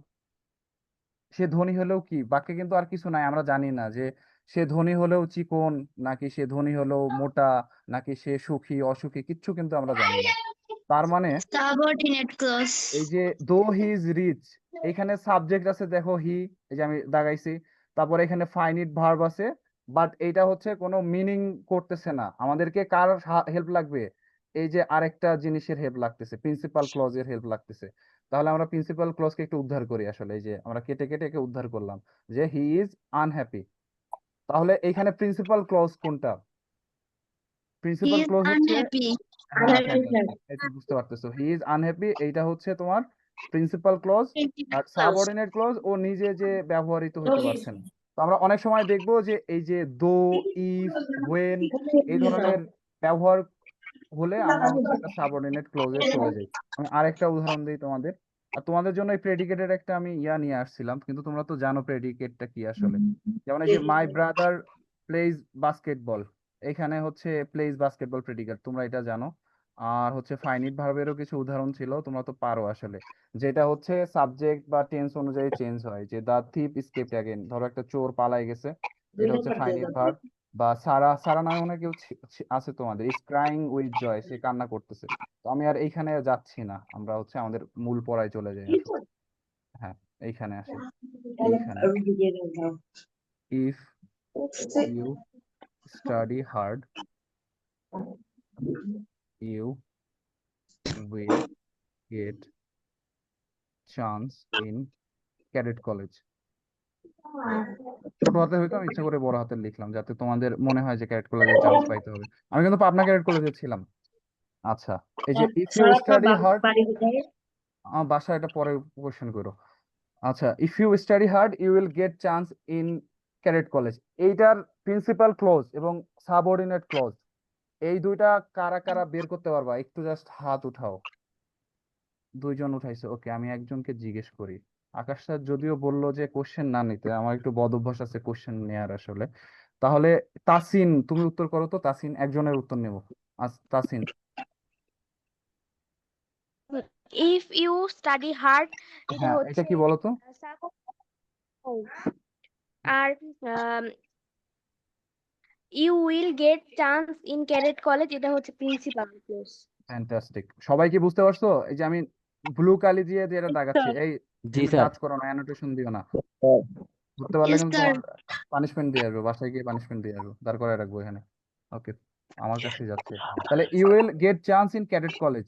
কি, বাক্যে কিন্তু আর কিছু নাই, আমরা জানি না যে সে ধনী হলেও চিকন, নাকি সে ধনী হলেও মোটা, নাকি সে সুখী অসুখী, কিচ্ছু কিন্তু আমরা জানি না। তার মানে এই যে দো হি ইজ রিচ, এখানে সাবজেক্ট আছে দেখো হি, এই যে আমি দাগাইছি, তারপরে এখানে ফাইনিট ভার্ব আছে, বাট এইটা হচ্ছে কোনো মিনিং করতেছে না। আমাদেরকে কার হেল্প লাগবে? এই যে আরেকটা জিনিসের হেল্প লাগতেছে, প্রিন্সিপাল ক্লজের হেল্প লাগতেছে। তাহলে আমরা প্রিন্সিপাল ক্লজকে একটু উদ্ধার করি আসলে, এই যে আমরা কেটে কেটে একে উদ্ধার করলাম যে হি ইজ আনহ্যাপি। তাহলে এইখানে প্রিন্সিপাল ক্লজ কোনটা? প্রিন্সিপাল ক্লজ হচ্ছে, হ্যাঁ ফ্যান্টাস্টিক, এটা বুঝতে পারতেছো, হি ইজ আনহ্যাপি, এইটা হচ্ছে তোমার প্রিন্সিপাল ক্লজ। আর সাবঅর্ডিনেট ক্লজ ও নিজে যে ব্যবহৃত হইতে পারছে না। তো আমরা অনেক সময় দেখবো যে এই যে দো, ইফ, ওয়েন, এই ধরনের ব্যবহার হলে আমরা হচ্ছে একটা সাবঅর্ডিনেট ক্লজে চলে যাই। আমি আরেকটা উদাহরণ দিই তোমাদের, আর তোমাদের জন্য এই প্রেডিকেটের একটা আমি নিয়ে আসছিলাম, কিন্তু তোমরা তো জানো প্রেডিকেটটা কি আসলে। যেমন এই যে মাই ব্রাদার প্লেজ বাস্কেটবল, এখানে হচ্ছে প্লেজ বাস্কেটবল প্রেডিকেট, তোমরা এটা জানো। আর হচ্ছে ফাইনিট ভার্বেরও কিছু উদাহরণ ছিল, তোমরা তো পারো আসলে, যেটা হচ্ছে সাবজেক্ট বা টেন্স অনুযায়ী চেঞ্জ হয়। যে দা থিপ স্কেপড অ্যাগেন, ধরো একটা চোর পালাই গেছে, এটা হচ্ছে ফাইনিট ভার্ব। বা সারা, সারা নামে মনে হয় কেউ আছে তোমাদের, ইজ ক্রাইং উইথ জয়, সে কান্না করতেছে। তো আমি আর এইখানে যাচ্ছি না, আমরা হচ্ছে আমাদের মূল পড়ায় চলে যাই আসলে। হ্যাঁ, এইখানে আসি, এইখানে if you study hard you will get chance in cadet college. ছোট হাতে হয়তো আমি ইচ্ছা করে বড় হাতে লিখলাম যাতে তোমাদের মনে হয় যে ক্যাডেট কলেজে চান্স পাইতে হবে। আমি কিন্তু পাবনা ক্যাডেট কলেজে ছিলাম। আচ্ছা, এই যে ইফ ইউ স্টাডি হার্ড, আমার বাসা এটা পরে কোশ্চেন করো। আচ্ছা, if you study hard you will get chance in cadet college, এইটার প্রিন্সিপাল ক্লজ এবং সাবঅর্ডিনেট ক্লজ, এই দুইটা কারা কারা বের করতে পারবা? একটু জাস্ট হাত উঠাও। দুইজন উঠাইছে, ওকে, আমি একজনকে জিজ্ঞেস করি। আকাশ স্যার যদিও বললো যে কোশ্চেন না নিতে, আমার একটু বদ অভ্যাস আছে কোশ্চেন নেয়ার আসলে। তাহলে তাসিন, তুমি উত্তর করো তো, তাসিন, একজনের উত্তর নেব। Tasin. If you study hard, এটা হ্যাঁ, এটা হচ্ছে কি বলো তো? আর you will get chance in cadet college, এটা হচ্ছে প্রিন্সিপাল ক্লোজ। ফ্যান্টাস্টিক, সবাই কি বুঝতে পারছো? এই যে আমি ব্লু কালি দিয়ে দিয়ে এটা দাগাচ্ছি, এই জি তুমি স্যার। টাচ করো না, অ্যানোটেশন দিও না। বুঝতে পারলে কিন্তু তোমার পানিশমেন্ট দিয়ে আসবো, বাসায় গিয়ে পানিশমেন্ট দিয়ে আসবো, দাঁড় করায় রাখবো এখানে। ওকে, আমার কাছে যাচ্ছে। তাহলে you will get chance in cadet college,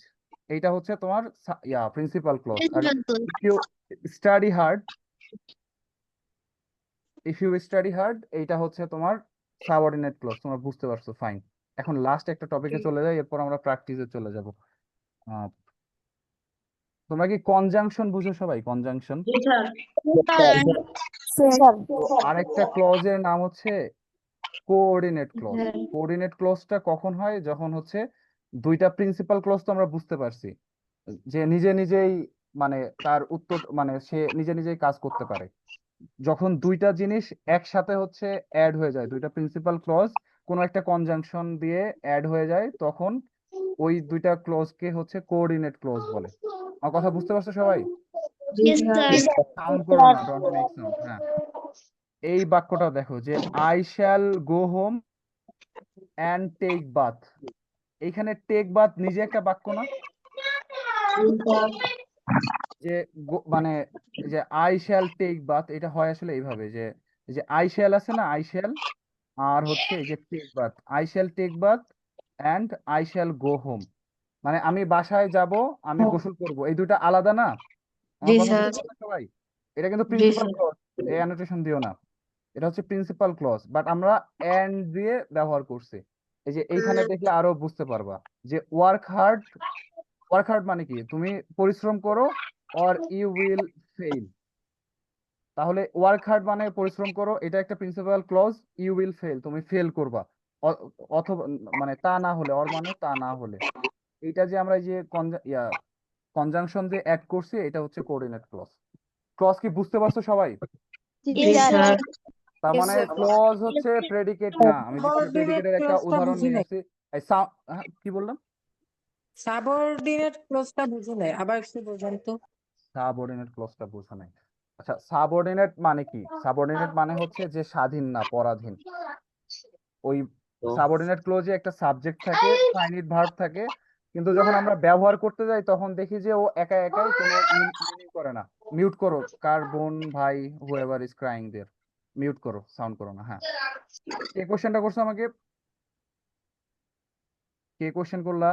এইটা হচ্ছে তোমার প্রিন্সিপাল ক্লজ। আর ইফ ইউ স্টাডি হার্ড, এইটা হচ্ছে তোমার সাবঅর্ডিনেট ক্লজ। তোমরা বুঝতে পারছো, ফাইন। এখন লাস্ট একটা টপিকে চলে যাই, এরপর আমরা প্র্যাকটিসে চলে যাব। তোমরা কি কনজাংশন বুঝো সবাই? কনজাংশন, আরেকটা ক্লজের নাম হচ্ছে কোঅর্ডিনেট ক্লজ। কোঅর্ডিনেট ক্লজটা কখন হয়? যখন হচ্ছে দুইটা প্রিন্সিপাল ক্লজ তো আমরা বুঝতে পারছি যে নিজে নিজেই মানে তার উত্তর মানে সে নিজে নিজেই কাজ করতে পারে। যখন দুইটা জিনিস একসাথে হচ্ছে অ্যাড হয়ে যায়, দুইটা প্রিন্সিপাল ক্লজ কোনো একটা কনজাংশন দিয়ে অ্যাড হয়ে যায়, তখন ওই দুইটা ক্লজকে হচ্ছে কোঅর্ডিনেট ক্লজ বলে। আমার কথা বুঝতে পারছো সবাই? Yes, sir. সাউন্ড করো না, ডোন্ট মেক সাউন্ড। হ্যাঁ, এই বাক্যটা দেখো যে I shall go home and take bath. এইখানে টেক বাথ নিজে একটা বাক্য না? যে মানে যে আই শ্যাল টেক বাথ, এটা হয় আসলে এইভাবে যে এই যে আই শ্যাল আছে না, আই শ্যাল, আর হচ্ছে এই যে take bath, I shall take bath and I shall go home. মানে আমি বাসায় যাব, আমি গোসল করব, এই দুটো আলাদা না? আমার জি কথা স্যার বুঝতে পারছো সবাই? এটা কিন্তু জি প্রিন্সিপাল স্যার ক্লজ, এই অ্যানোটেশন দিও না। এটা হচ্ছে প্রিন্সিপাল ক্লজ, বাট আমরা এন্ড দিয়ে ব্যবহার করছি। এই যে এইখানে দেখলে আরো বুঝতে পারবা যে ওয়ার্ক হার্ড। ওয়ার্ক হার্ড মানে কি? তুমি পরিশ্রম করো, অর ইউ উইল ফেইল। তাহলে ওয়ার্ক হার্ড মানে পরিশ্রম করো, এটা একটা principal clause. You will fail, তুমি ফেল করবা। অথবা মানে তা না হলে, অর মানে তা না হলে। এটা যে আমরা এই যে কনজাংশন যে অ্যাড করছি, এটা হচ্ছে কোঅর্ডিনেট ক্লজ। ক্লজ কি বুঝতে পারছো সবাই? জি স্যার তার Yes, মানে sir. ক্লজ হচ্ছে প্রেডিকেট না। আমি সাবঅর্ডিনেট প্রেডিকেটের একটা ক্লজটা উদাহরণ বুঝি নিয়ে নাই আসছি। হ্যাঁ, কি বললাম? সাবঅর্ডিনেট ক্লজটা বুঝি নাই আবার একটু বোঝান তো সাবঅর্ডিনেট ক্লজটা বোঝা নাই। আচ্ছা, সাবঅর্ডিনেট মানে কি? সাবঅর্ডিনেট মানে হচ্ছে যে স্বাধীন না, পরাধীন। ওই সাবঅর্ডিনেট ক্লজে একটা সাবজেক্ট থাকে, ফাইনিট ভার্ব থাকে, কিন্তু যখন আমরা ব্যবহার করতে যাই তখন দেখি যে ও একা একাই কোনো মিনিং করে না। মিউট করো, কার বোন ভাই whoever is crying there, mute করো, সাউন্ড করো না। হ্যাঁ, কে কোশ্চেনটা করছো আমাকে? কে কোশ্চেন করলা?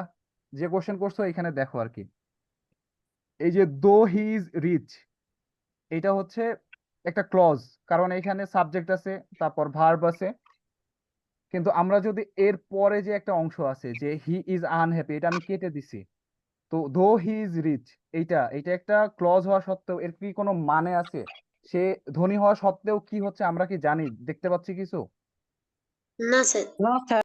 যে কোশ্চেন করছো এখানে দেখো আর কি। এই যে দো হি ইজ রিচ, এটা হচ্ছে একটা ক্লজ, কারণ এখানে সাবজেক্ট আছে, তারপর ভার্ব আছে। কিন্তু আমরা যদি এর পরে যে একটা অংশ আছে যে হি ইজ আনহ্যাপি, এটা আমি কেটে দিছি। তো দো হি ইজ রিচ, এইটা এটা একটা ক্লজ হওয়া সত্ত্বেও এর কি কোনো মানে আছে? সে ধনী হওয়া সত্ত্বেও কি হচ্ছে আমরা কি জানি, দেখতে পাচ্ছি কিছু? না স্যার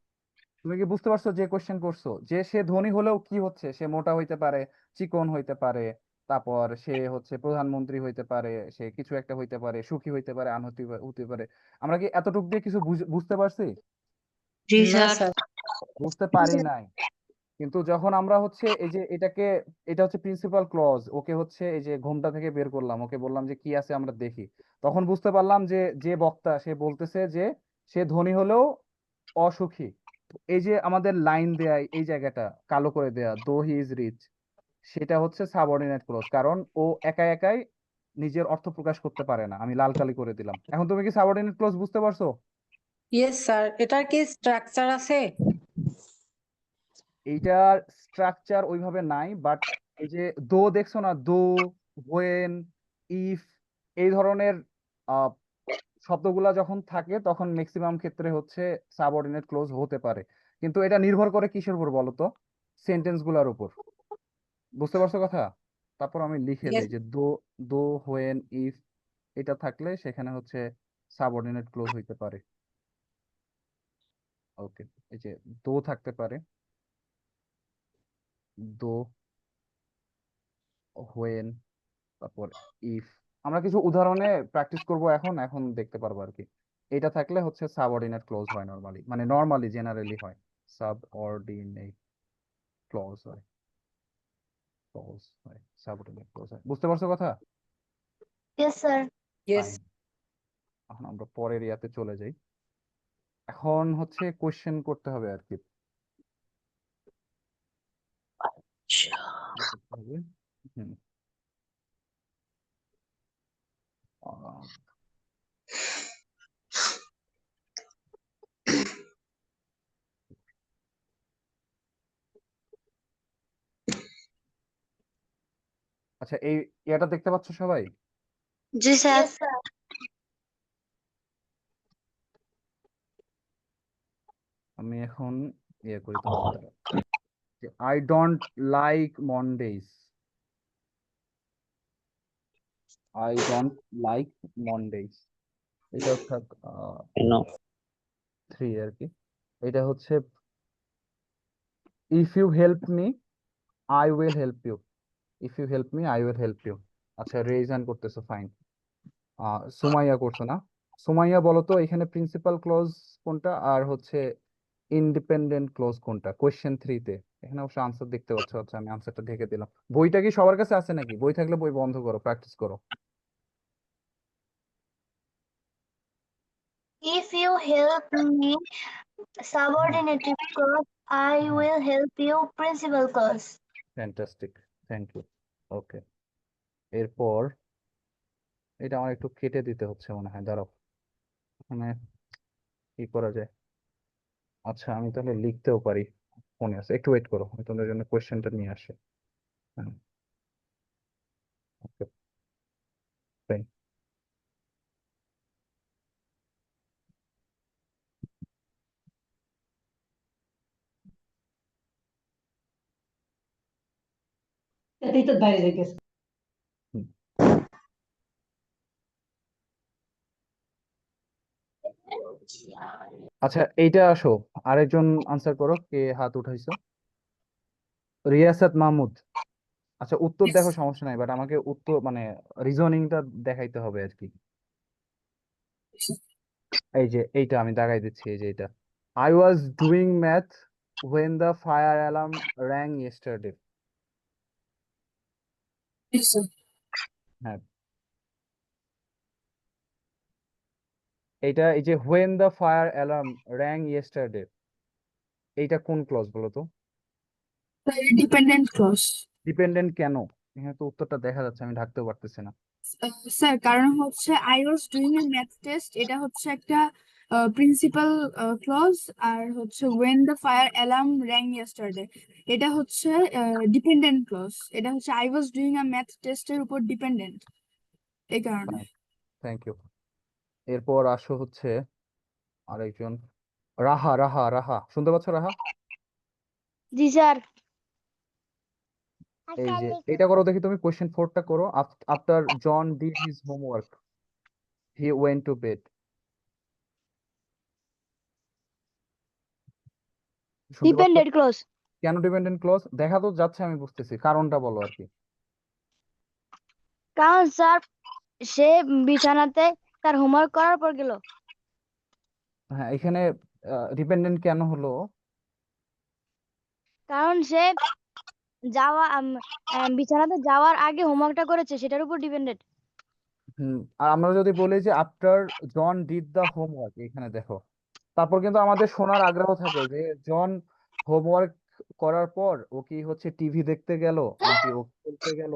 তুমি কি বুঝতে পারছো যে কোশ্চেন করছো? যে সে ধনী হলেও কি হচ্ছে, সে মোটা হইতে পারে, চিকন হইতে পারে, তারপর সে হচ্ছে প্রধানমন্ত্রী হইতে পারে, সে কিছু একটা হইতে পারে, সুখী হইতে পারে, আনহতি হতে পারে। আমরা কি এতটুকু দিয়ে কিছু বুঝতে পারছি? জি স্যার বুঝতে পারি নাই। কিন্তু যখন আমরা হচ্ছে এই যে এটাকে, এটা হচ্ছে প্রিন্সিপাল ক্লজ, ওকে হচ্ছে এই যে ঘুমটা থেকে বের করলাম, ওকে বললাম যে কি আছে আমরা দেখি, তখন বুঝতে পারলাম যে যে বক্তা সে বলতেছে যে সে ধনী হলেও অসুখী। এই যে আমাদের লাইন দেয়া, এই জায়গাটা কালো করে দেয়া, দো হি ইজ রিচ, সেটা হচ্ছে সাবঅর্ডিনেট ক্লজ, কারণ ও একা একাই নিজের অর্থ প্রকাশ করতে পারে না। আমি লাল কালি করে দিলাম। এখন তুমি কি সাবঅর্ডিনেট ক্লজ বুঝতে পারছো? ইয়েস স্যার এটার কি স্ট্রাকচার আছে এইটার স্ট্রাকচার ওইভাবে নাই, বাট এই যে দো দেখছো না, দো, হোয়েন, ইফ, এই ধরনের আহ, শব্দগুলা যখন থাকে তখন ম্যাক্সিমাম ক্ষেত্রে হচ্ছে সাবঅর্ডিনেট ক্লোজ হতে পারে। কিন্তু এটা নির্ভর করে কিসের উপর বলো তো? সেন্টেন্স গুলার উপর। বুঝতে পারছো কথা? তারপর আমি লিখে ইয়েস দেই যে দো, দো, হোয়েন, ইফ, এটা থাকলে সেখানে হচ্ছে সাবঅর্ডিনেট ক্লোজ হইতে পারে। ওকে, এই যে দো থাকতে পারে, দো, হোয়েন, তারপর ইফ। আমরা কিছু উদাহরণে প্র্যাকটিস করব, এখন এখন দেখতে পারবো আর কি। এটা থাকলে হচ্ছে সাবঅর্ডিনেট ক্লজ হয় নরমালি, মানে নরমালি জেনারেলি হয় সাবঅর্ডিনেট ক্লজ হয়, ক্লজ হয়, সাবঅর্ডিনেট ক্লজ হয়। বুঝতে পারছো কথা? Yes, sir. ইয়েস ফাইন, এখন আমরা পরের ইয়াতে চলে যাই। এখন হচ্ছে কোশ্চেন করতে হবে আর কি। কি করতে হবে? হুম, আহ, আচ্ছা, এই ইয়াটা দেখতে পাচ্ছ সবাই? জি স্যার Yes, sir. আমি এখন ইয়ে করি তোমাদের দ্বারা। I don't like Mondays, I don't like Mondays, এটা অর্থাৎ 3 আর কি। এটা হচ্ছে if you help me I will help you. If you help me I will help you. আচ্ছা, রেইজ হ্যান্ড করতেছো, ফাইন। সুমাইয়া করছো না? সুমাইয়া বলো তো এখানে প্রিন্সিপাল ক্লজ কোনটা আর হচ্ছে ইন্ডিপেন্ডেন্ট ক্লজ কোনটা কোয়েশ্চেন 3-তে? এখানে অবশ্য আনসার দেখতে পাচ্ছ। আচ্ছা, আমি আনসারটা ঢেকে দিলাম। বইটা কি সবার কাছে আছে নাকি? বই থাকলে বই বন্ধ করো, প্র্যাকটিস করো। If you help me subordinative clause, I will help you principal clause. Fantastic, thank you. Okay, এরপর এটা আমার একটু কেটে দিতে হচ্ছে মনে হয়, দাঁড়াও। মানে কি করা যায়? আচ্ছা, আমি তাহলে লিখতেও পারি। মনে আছে, একটু ওয়েট করো, আমি তোমাদের জন্য কোয়েশ্চেনটা নিয়ে আসি। হ্যাঁ, ওকে, ফাইন। হুম। আচ্ছা, এইটা আসো, আরেকজন আনসার করো, কে হাত উঠাইছো? রিয়াসাত মাহমুদ। আচ্ছা, উত্তর দেখো, সমস্যা নাই, বাট আমাকে উত্তর মানে রিজনিংটা দেখাইতে হবে আর কি। এই যে এইটা আমি দাগাই দিচ্ছি, এই যে এটা, I was doing math when the fire alarm rang yesterday. হ্যাঁ, এইটা এই যে when the fire alarm rang yesterday, এইটা কোন ক্লজ বলো তো? Dependent clause. ডিপেন্ডেন্ট কেন? এখানে তো উত্তরটা দেখা যাচ্ছে, আমি ঢাকতেও পারতেছি না। স্যার কারণ হচ্ছে I was doing a math test, এটা হচ্ছে একটা প্রিন্সিপাল ক্লজ। আর হচ্ছে when the fire alarm rang yesterday, এটা হচ্ছে ডিপেন্ডেন্ট ক্লজ। এটা হচ্ছে I was doing a math টেস্টের উপর ডিপেন্ডেন্ট, এই কারণে। Thank you. এরপর আসো হচ্ছে আরেকজন, রাহা। রাহা, রাহা, শুনতে পাচ্ছ রাহা? জি স্যার। এই যে এটা করো দেখি, তুমি কোয়েশ্চেন 4টা করো। After John did his homework he went to bed. শুনতে পাচ্ছ? ডিপেন্ডেন্ট ক্লজ, কেন ডিপেন্ডেন্ট ক্লজ? দেখা তো যাচ্ছে, আমি বুঝতেছি, কারণটা বলো আর কি। কারণ স্যার সে বিছানাতে তার হোমওয়ার্ক করার পর গেল। হ্যাঁ, এখানে ডিপেন্ডেন্ট কেন হলো? কারণ সে যাওয়া বিছানাতে যাওয়ার আগে হোমওয়ার্কটা করেছে, সেটার উপর ডিপেন্ডেন্ট। আর আমরা যদি বলি যে after John did the homework, এখানে দেখো, তারপর কিন্তু আমাদের শোনার আগ্রহ থাকে যে জন হোমওয়ার্ক করার পর ও কি হচ্ছে টিভি দেখতে গেল নাকি ও খেলতে গেল,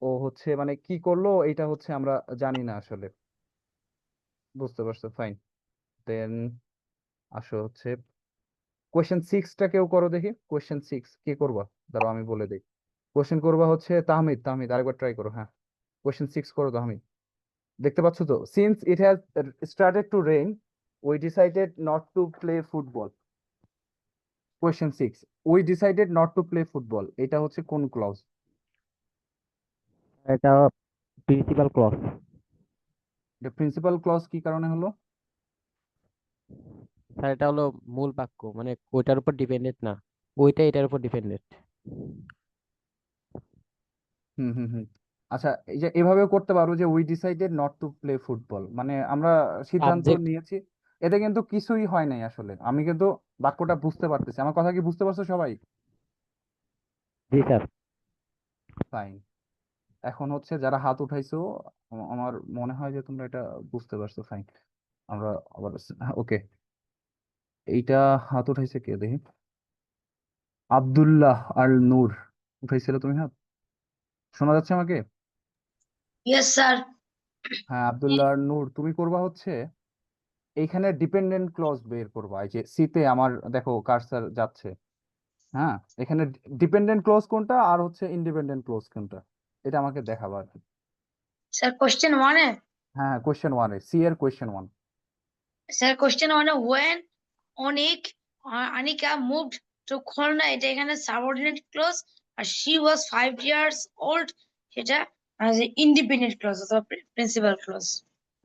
ও হচ্ছে মানে কি করলো, এটা হচ্ছে আমরা জানি না আসলে। বুঝতে পারছো? ফাইন। দেন আসো হচ্ছে কোয়েশ্চেন 6টা কেউ করো দেখি। কোয়েশ্চেন 6 কে করবা? দাঁড়াও আমি বলে দিই। কোয়েশ্চেন করবা হচ্ছে তাহমিদ। তাহমিদ আরেকবার ট্রাই করো। হ্যাঁ, কোয়েশ্চেন 6 করো তাহমিদ। দেখতে পাচ্ছ তো? Since it has started to rain we decided not to play football. Question 6, we decided not to play football, এটা হচ্ছে কোন ক্লজ? এটা প্রিন্সিপাল ক্লজ। এটা প্রিন্সিপাল ক্লজ কি কারণে হলো? স্যার এটা হলো মূল বাক্য, মানে ওইটার উপর ডিপেন্ডেন্ট না, ওইটা এটার উপর ডিপেন্ডেন্ট। হুম, হুম, হুম। আচ্ছা, এই যে এভাবেও করতে পারো যে we decided not to play football, মানে আমরা সিদ্ধান্ত সাবজেক্ট। নিয়েছি। এতে কিন্তু কিছুই হয় নাই আসলে, আমি কিন্তু বাক্যটা বুঝতে পারতেছি। আমার কথা কি বুঝতে পারছো সবাই? জি স্যার। ফাইন। এখন হচ্ছে যারা হাত উঠাইছো, আমার মনে হয় যে তোমরা এটা বুঝতে পারছো। ফাইন, আমরা আবার ওকে। এইটা হাত উঠাইছে কে দেখি? আব্দুল্লাহ আল নূর উঠাইছিল তুমি হাত? শোনা যাচ্ছে আমাকে? Yes sir. হ্যাঁ, আব্দুল্লাহ আল নূর, তুমি করবা হচ্ছে এইখানে ডিপেন্ডেন্ট ক্লজ বের করবা। এই যে সিতে আমার দেখো কার্সার যাচ্ছে। হ্যাঁ, এখানে ডিপেন্ডেন্ট ক্লজ কোনটা আর হচ্ছে ইন্ডিপেন্ডেন্ট ক্লজ কোনটা, এটা আমাকে দেখাবা আর কি। স্যার কোশ্চেন 1-এ, হ্যাঁ, কোয়েশ্চেন 1-এ, সি এর কোয়েশ্চেন 1। স্যার কোশ্চেন 1-এ when Anika moved to Khulna, এটা এখানে সাবঅর্ডিনেট ক্লজ। আর she was 5 years old, সেটা ইন্ডিপেন্ডেন্ট ক্লজ অথবা প্রিন্সিপাল ক্লজ।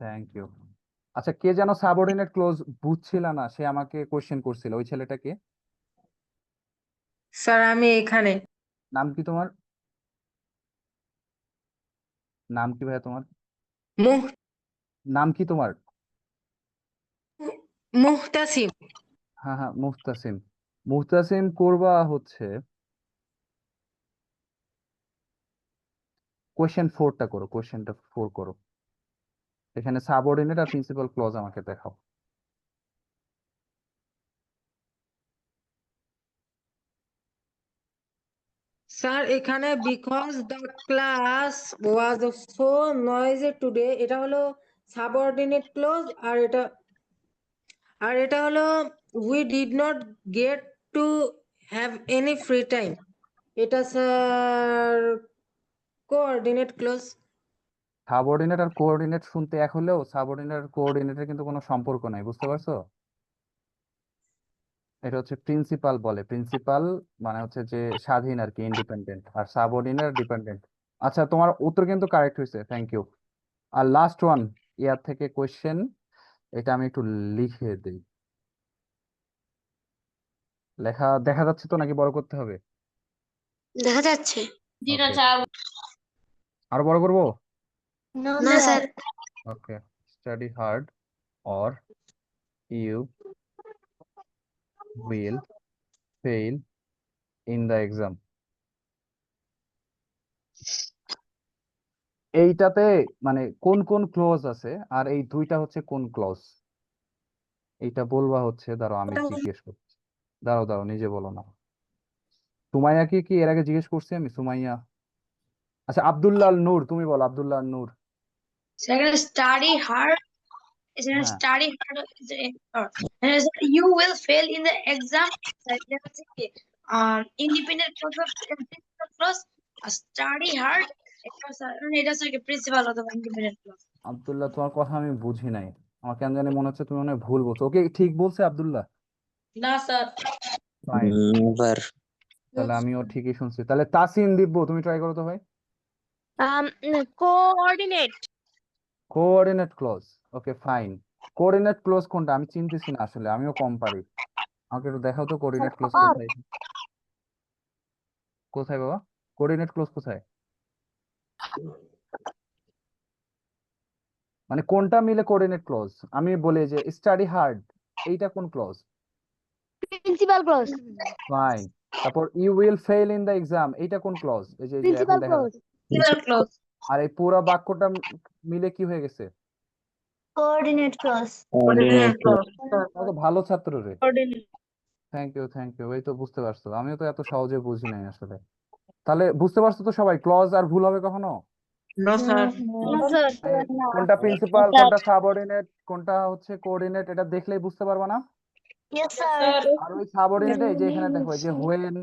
Thank you. আচ্ছা, কে যেন সাবঅর্ডিনেট ক্লজ বুঝছিল না, সে আমাকে কোয়েশ্চেন করছিল, ওই ছেলেটা কে? স্যার আমি এখানে নাম কি তোমার? নাম কি ভাইয়া তোমার? মুহ নাম কি তোমার? মুহতাসিম। হ্যাঁ হ্যাঁ, মুহতাসিম। মুহতাসিম করবা হচ্ছে কোয়েশ্চেন 4টা করো, কোয়েশ্চেনটা 4 করো। এখানে সাবঅর্ডিনেট আর প্রিন্সিপাল ক্লজ আমাকে দেখাও। স্যার এখানে because the class was so noisy today, এটা হলো সাবঅর্ডিনেট ক্লোজ। আর এটা হলো we did not get to have any free time, এটা স্যার কোঅর্ডিনেট ক্লোজ। সাবঅর্ডিনেট আর কোঅর্ডিনেট শুনতে এক হলেও সাবঅর্ডিনেট আর কোঅর্ডিনেটের কিন্তু কোনো সম্পর্ক নাই, বুঝতে পারছো? এটা হচ্ছে প্রিন্সিপাল বলে, প্রিন্সিপাল মানে হচ্ছে যে স্বাধীন আর কি, ইন্ডিপেন্ডেন্ট, আর সাবঅর্ডিনেট ডিপেন্ডেন্ট। আচ্ছা, তোমার উত্তর কিন্তু কারেক্ট হয়েছে, থ্যাংক ইউ। আর লাস্ট ওয়ান ইয়ার থেকে কোয়েশ্চেন, এটা আমি একটু লিখে দিই। লেখা দেখা যাচ্ছে তো নাকি বড় করতে হবে? দেখা যাচ্ছে। জি না ওকে, স্যার। আরো বড় করবো? না sir. Okay, study hard or you will fail in the exam। এইটাতে মানে কোন কোন ক্লজ আছে আর এই দুইটা হচ্ছে কোন ক্লজ, এইটা বলবা হচ্ছে। দাঁড়াও আমি জিজ্ঞেস করছি, দাঁড়াও দাঁড়াও, নিজে বলো না। সুমাইয়াকে কি এর আগে জিজ্ঞেস করছি আমি? সুমাইয়া, আচ্ছা আব্দুল্লাহ আল নূর, তুমি বলো আব্দুল্লাহ আল নূর। সেখানে স্টাডি হার্ড, সেখানে হ্যাঁ, study hard, you will fail in the exam, independent clause, study hard, এটা হচ্ছে প্রিন্সিপাল অথবা ইন্ডিপেন্ডেন্ট ক্লাস। আব্দুল্লাহ তোমার কথা আমি বুঝি নাই, আমার কেন জানি মনে হচ্ছে তুমি মনে হয় ভুল বলছো। ওকে, ঠিক বলছে আব্দুল্লাহ? না স্যার। Fine, never. তাহলে আমিও ঠিকই শুনছি। তাহলে তাসিন দিব্য, তুমি ট্রাই করো তো ভাই। Coordinate. Coordinate clause, okay fine. Coordinate clause কোনটা আমি চিনতেছি না আসলে, আমিও কম পারি। আমাকে একটু দেখাও তো কোঅর্ডিনেট ক্লজ কোথায়। কোথায় বাবা, কোঅর্ডিনেট ক্লজ কোথায়? মানে কোনটা মিলে কোঅর্ডিনেট ক্লজ? আমি বলি যে স্টাডি হার্ড, এইটা কোন ক্লজ? Principal clause. ফাইন। তারপর you will fail in the exam, এইটা কোন ক্লজ? এই যে এখন দেখা যাচ্ছে। Principal clause. আর এই পুরো বাক্যটা মিলে কি হয়ে গেছে? Coordinate clause. কোঅর্ডিনেট তাও তো ভালো ছাত্র রে। Coordinate. Thank you thank you, এই তো বুঝতে পারছো, আমিও তো এত সহজে বুঝি নাই আসলে। তাহলে বুঝতে পারছো তো সবাই, ক্লজ আর ভুল হবে কখনো? No sir. কোনটা প্রিন্সিপাল, কোনটা সাবঅর্ডিনেট, কোনটা হচ্ছে কোঅর্ডিনেট, এটা দেখলেই বুঝতে পারবা না? Yes sir. আর ওই সাবঅর্ডিনেটে এই যে এখানে দেখো, এই যে হোয়েন,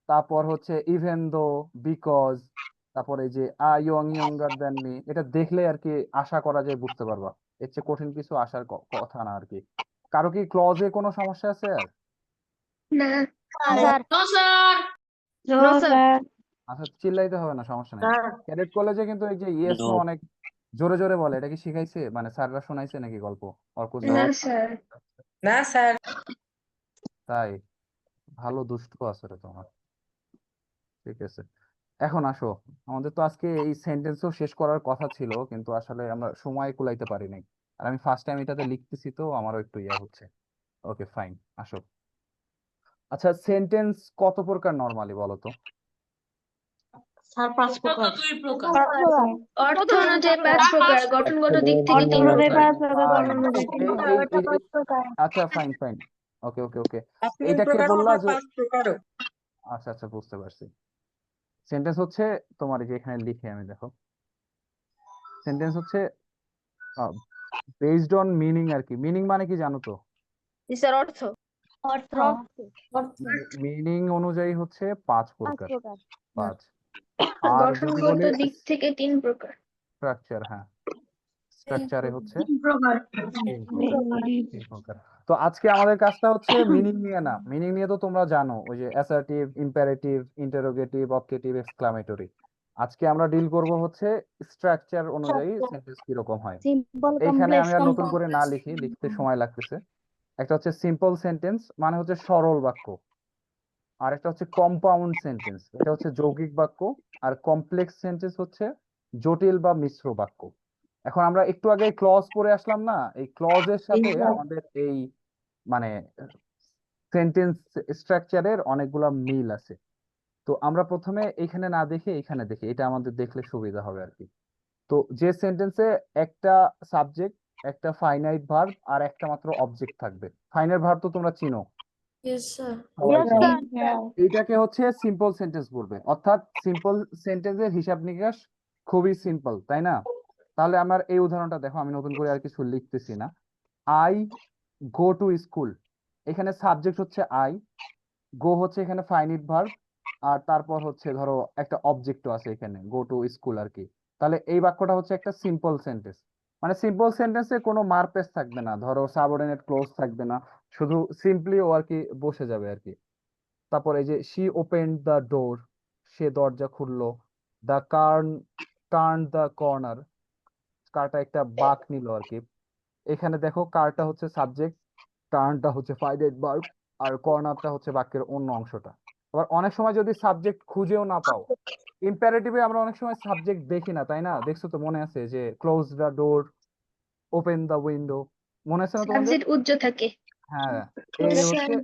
তারপর হচ্ছে ইভেন দো, বিকজ, তারপর এই যে ইয়ঙ্গার দেন মি, এটা দেখলে আর কি আশা করা যায় বুঝতে পারবা। এর চেয়ে কঠিন কিছু আসার কথা না আর কি। কারো কি ক্লজে কোনো সমস্যা আছে আর? না sir. No sir. No sir. আচ্ছা, চিল্লাইতে হবে না, সমস্যা নাই। ক্যাডেট কলেজে কিন্তু এই যে ইয়েস নো নো। অনেক জোরে জোরে বলে, এটা কি শিখাইছে মানে স্যাররা শোনাইছে নাকি গল্প অর্ক না স্যার? স্যার। না স্যার। তাই? ভালো দুষ্ট আসলে তোমার। ঠিক আছে, এখন আসো। আমাদের তো আজকে এই সেন্টেন্সও শেষ করার কথা ছিল, কিন্তু আসলে আমরা সময় কুলাইতে পারি নাই। আর আমি ফার্স্ট টাইম এটাতে লিখতেছি তো আমারও একটু ইয়া হচ্ছে। ওকে ফাইন, আসো। আচ্ছা, সেন্টেন্স কত প্রকার নরমালি বলো তো? স্যার 5 কত প্রকার। 2 প্রকার। অর্থ অনুযায়ী 5 প্রকার, গঠনগত দিক থেকে 3 প্রকার। আচ্ছা ফাইন ফাইন, ওকে ওকে ওকে। তিন এইটা কে প্রকার বললা আবার যে? 5 প্রকারও। আচ্ছা আচ্ছা, বুঝতে পারছি। সেন্টেন্স হচ্ছে তোমার এই যে এখানে লিখে আমি দেখো, সেন্টেন্স হচ্ছে বেসড অন মিনিং আর কি। মিনিং মানে কি জানো তো? স্যার অর্থ। অর্থ। মিনিং অনুযায়ী হচ্ছে 5 প্রকার। 5। আর যদি গঠনগত বলি দিক থেকে 3 প্রকার। স্ট্রাকচার, হ্যাঁ, স্ট্রাকচারে হচ্ছে 3 প্রকার। 3 প্রকার। তো আজকে আমাদের কাজটা হচ্ছে মিনিং নিয়ে না, মিনিং নিয়ে তো তোমরা জানো, ওই যে assertive, imperative, interrogative, objective, exclamatory. আজকে আমরা ডিল করব হচ্ছে স্ট্রাকচার অনুযায়ী সেন্টেন্স কিরকম হয়। সিম্পল, এইখানে কমপ্লেক্স, আমি আর নতুন করে না লিখি, লিখতে সময় লাগতেছে। একটা হচ্ছে সিম্পল সেন্টেন্স, মানে হচ্ছে সরল বাক্য। আর একটা হচ্ছে কম্পাউন্ড সেন্টেন্স, এটা হচ্ছে যৌগিক বাক্য। আর কমপ্লেক্স সেন্টেন্স হচ্ছে জটিল বা মিশ্র বাক্য। এখন আমরা একটু আগে ক্লজ পড়ে আসলাম না, এই ক্লজের সাথে আমাদের এই মানে সেন্টেন্স স্ট্রাকচারের অনেকগুলা মিল আছে। তো আমরা প্রথমে এখানে না দেখে এখানে দেখি, এটা আমাদের দেখলে সুবিধা হবে আর কি। তো যে সেন্টেন্সে একটা সাবজেক্ট, একটা ফাইনাইট ভার্ব আর একটা মাত্র অবজেক্ট থাকবে। ফাইনাইট ভার্ব তো তোমরা চিনো, সবাই চিনো। এইটাকে হচ্ছে সিম্পল সেন্টেন্স বলবে, অর্থাৎ সিম্পল সেন্টেন্সের হিসাব নিকাশ খুবই সিম্পল, তাই না? তাহলে আমার এই উদাহরণটা দেখো, আমি নতুন করে আর কিছু লিখতেছি না। আই গো টু স্কুল, এখানে সাবজেক্ট হচ্ছে আই, গো হচ্ছে এখানে ফাইনাইট ভার্ব, আর তারপর হচ্ছে ধরো একটা অবজেক্টও আছে এখানে, গো টু স্কুল আর কি। তাহলে এই বাক্যটা হচ্ছে একটা সিম্পল সেন্টেন্স। মানে সিম্পল সেন্টেন্সে কোনো মারপেস থাকবে না, ধরো সাবঅর্ডিনেট ক্লোজ থাকবে না, শুধু সিম্পলি ও আর কি বসে যাবে আর কি। তারপর এই যে শি ওপেন্ড দ্য ডোর, সে দরজা খুললো। দ্য টার্ন দ্য কর্নার, কারটা একটা বাঁক নিল আর কি। এখানে দেখো কারটা হচ্ছে সাবজেক্ট, টার্নটা হচ্ছে ফাইনাইট ভার্ব, আর কর্নারটা হচ্ছে বাক্যের অন্য অংশটা। আবার অনেক সময় যদি সাবজেক্ট খুঁজেও না পাও, ইম্পারেটিভে আমরা অনেক সময় সাবজেক্ট দেখি না, তাই না? দেখছো তো, মনে আছে যে close the door, open the window, মনে আছে না তোমাদের? সাবজেক্ট উজ্জ্ব থাকে। হ্যাঁ, এই হচ্ছে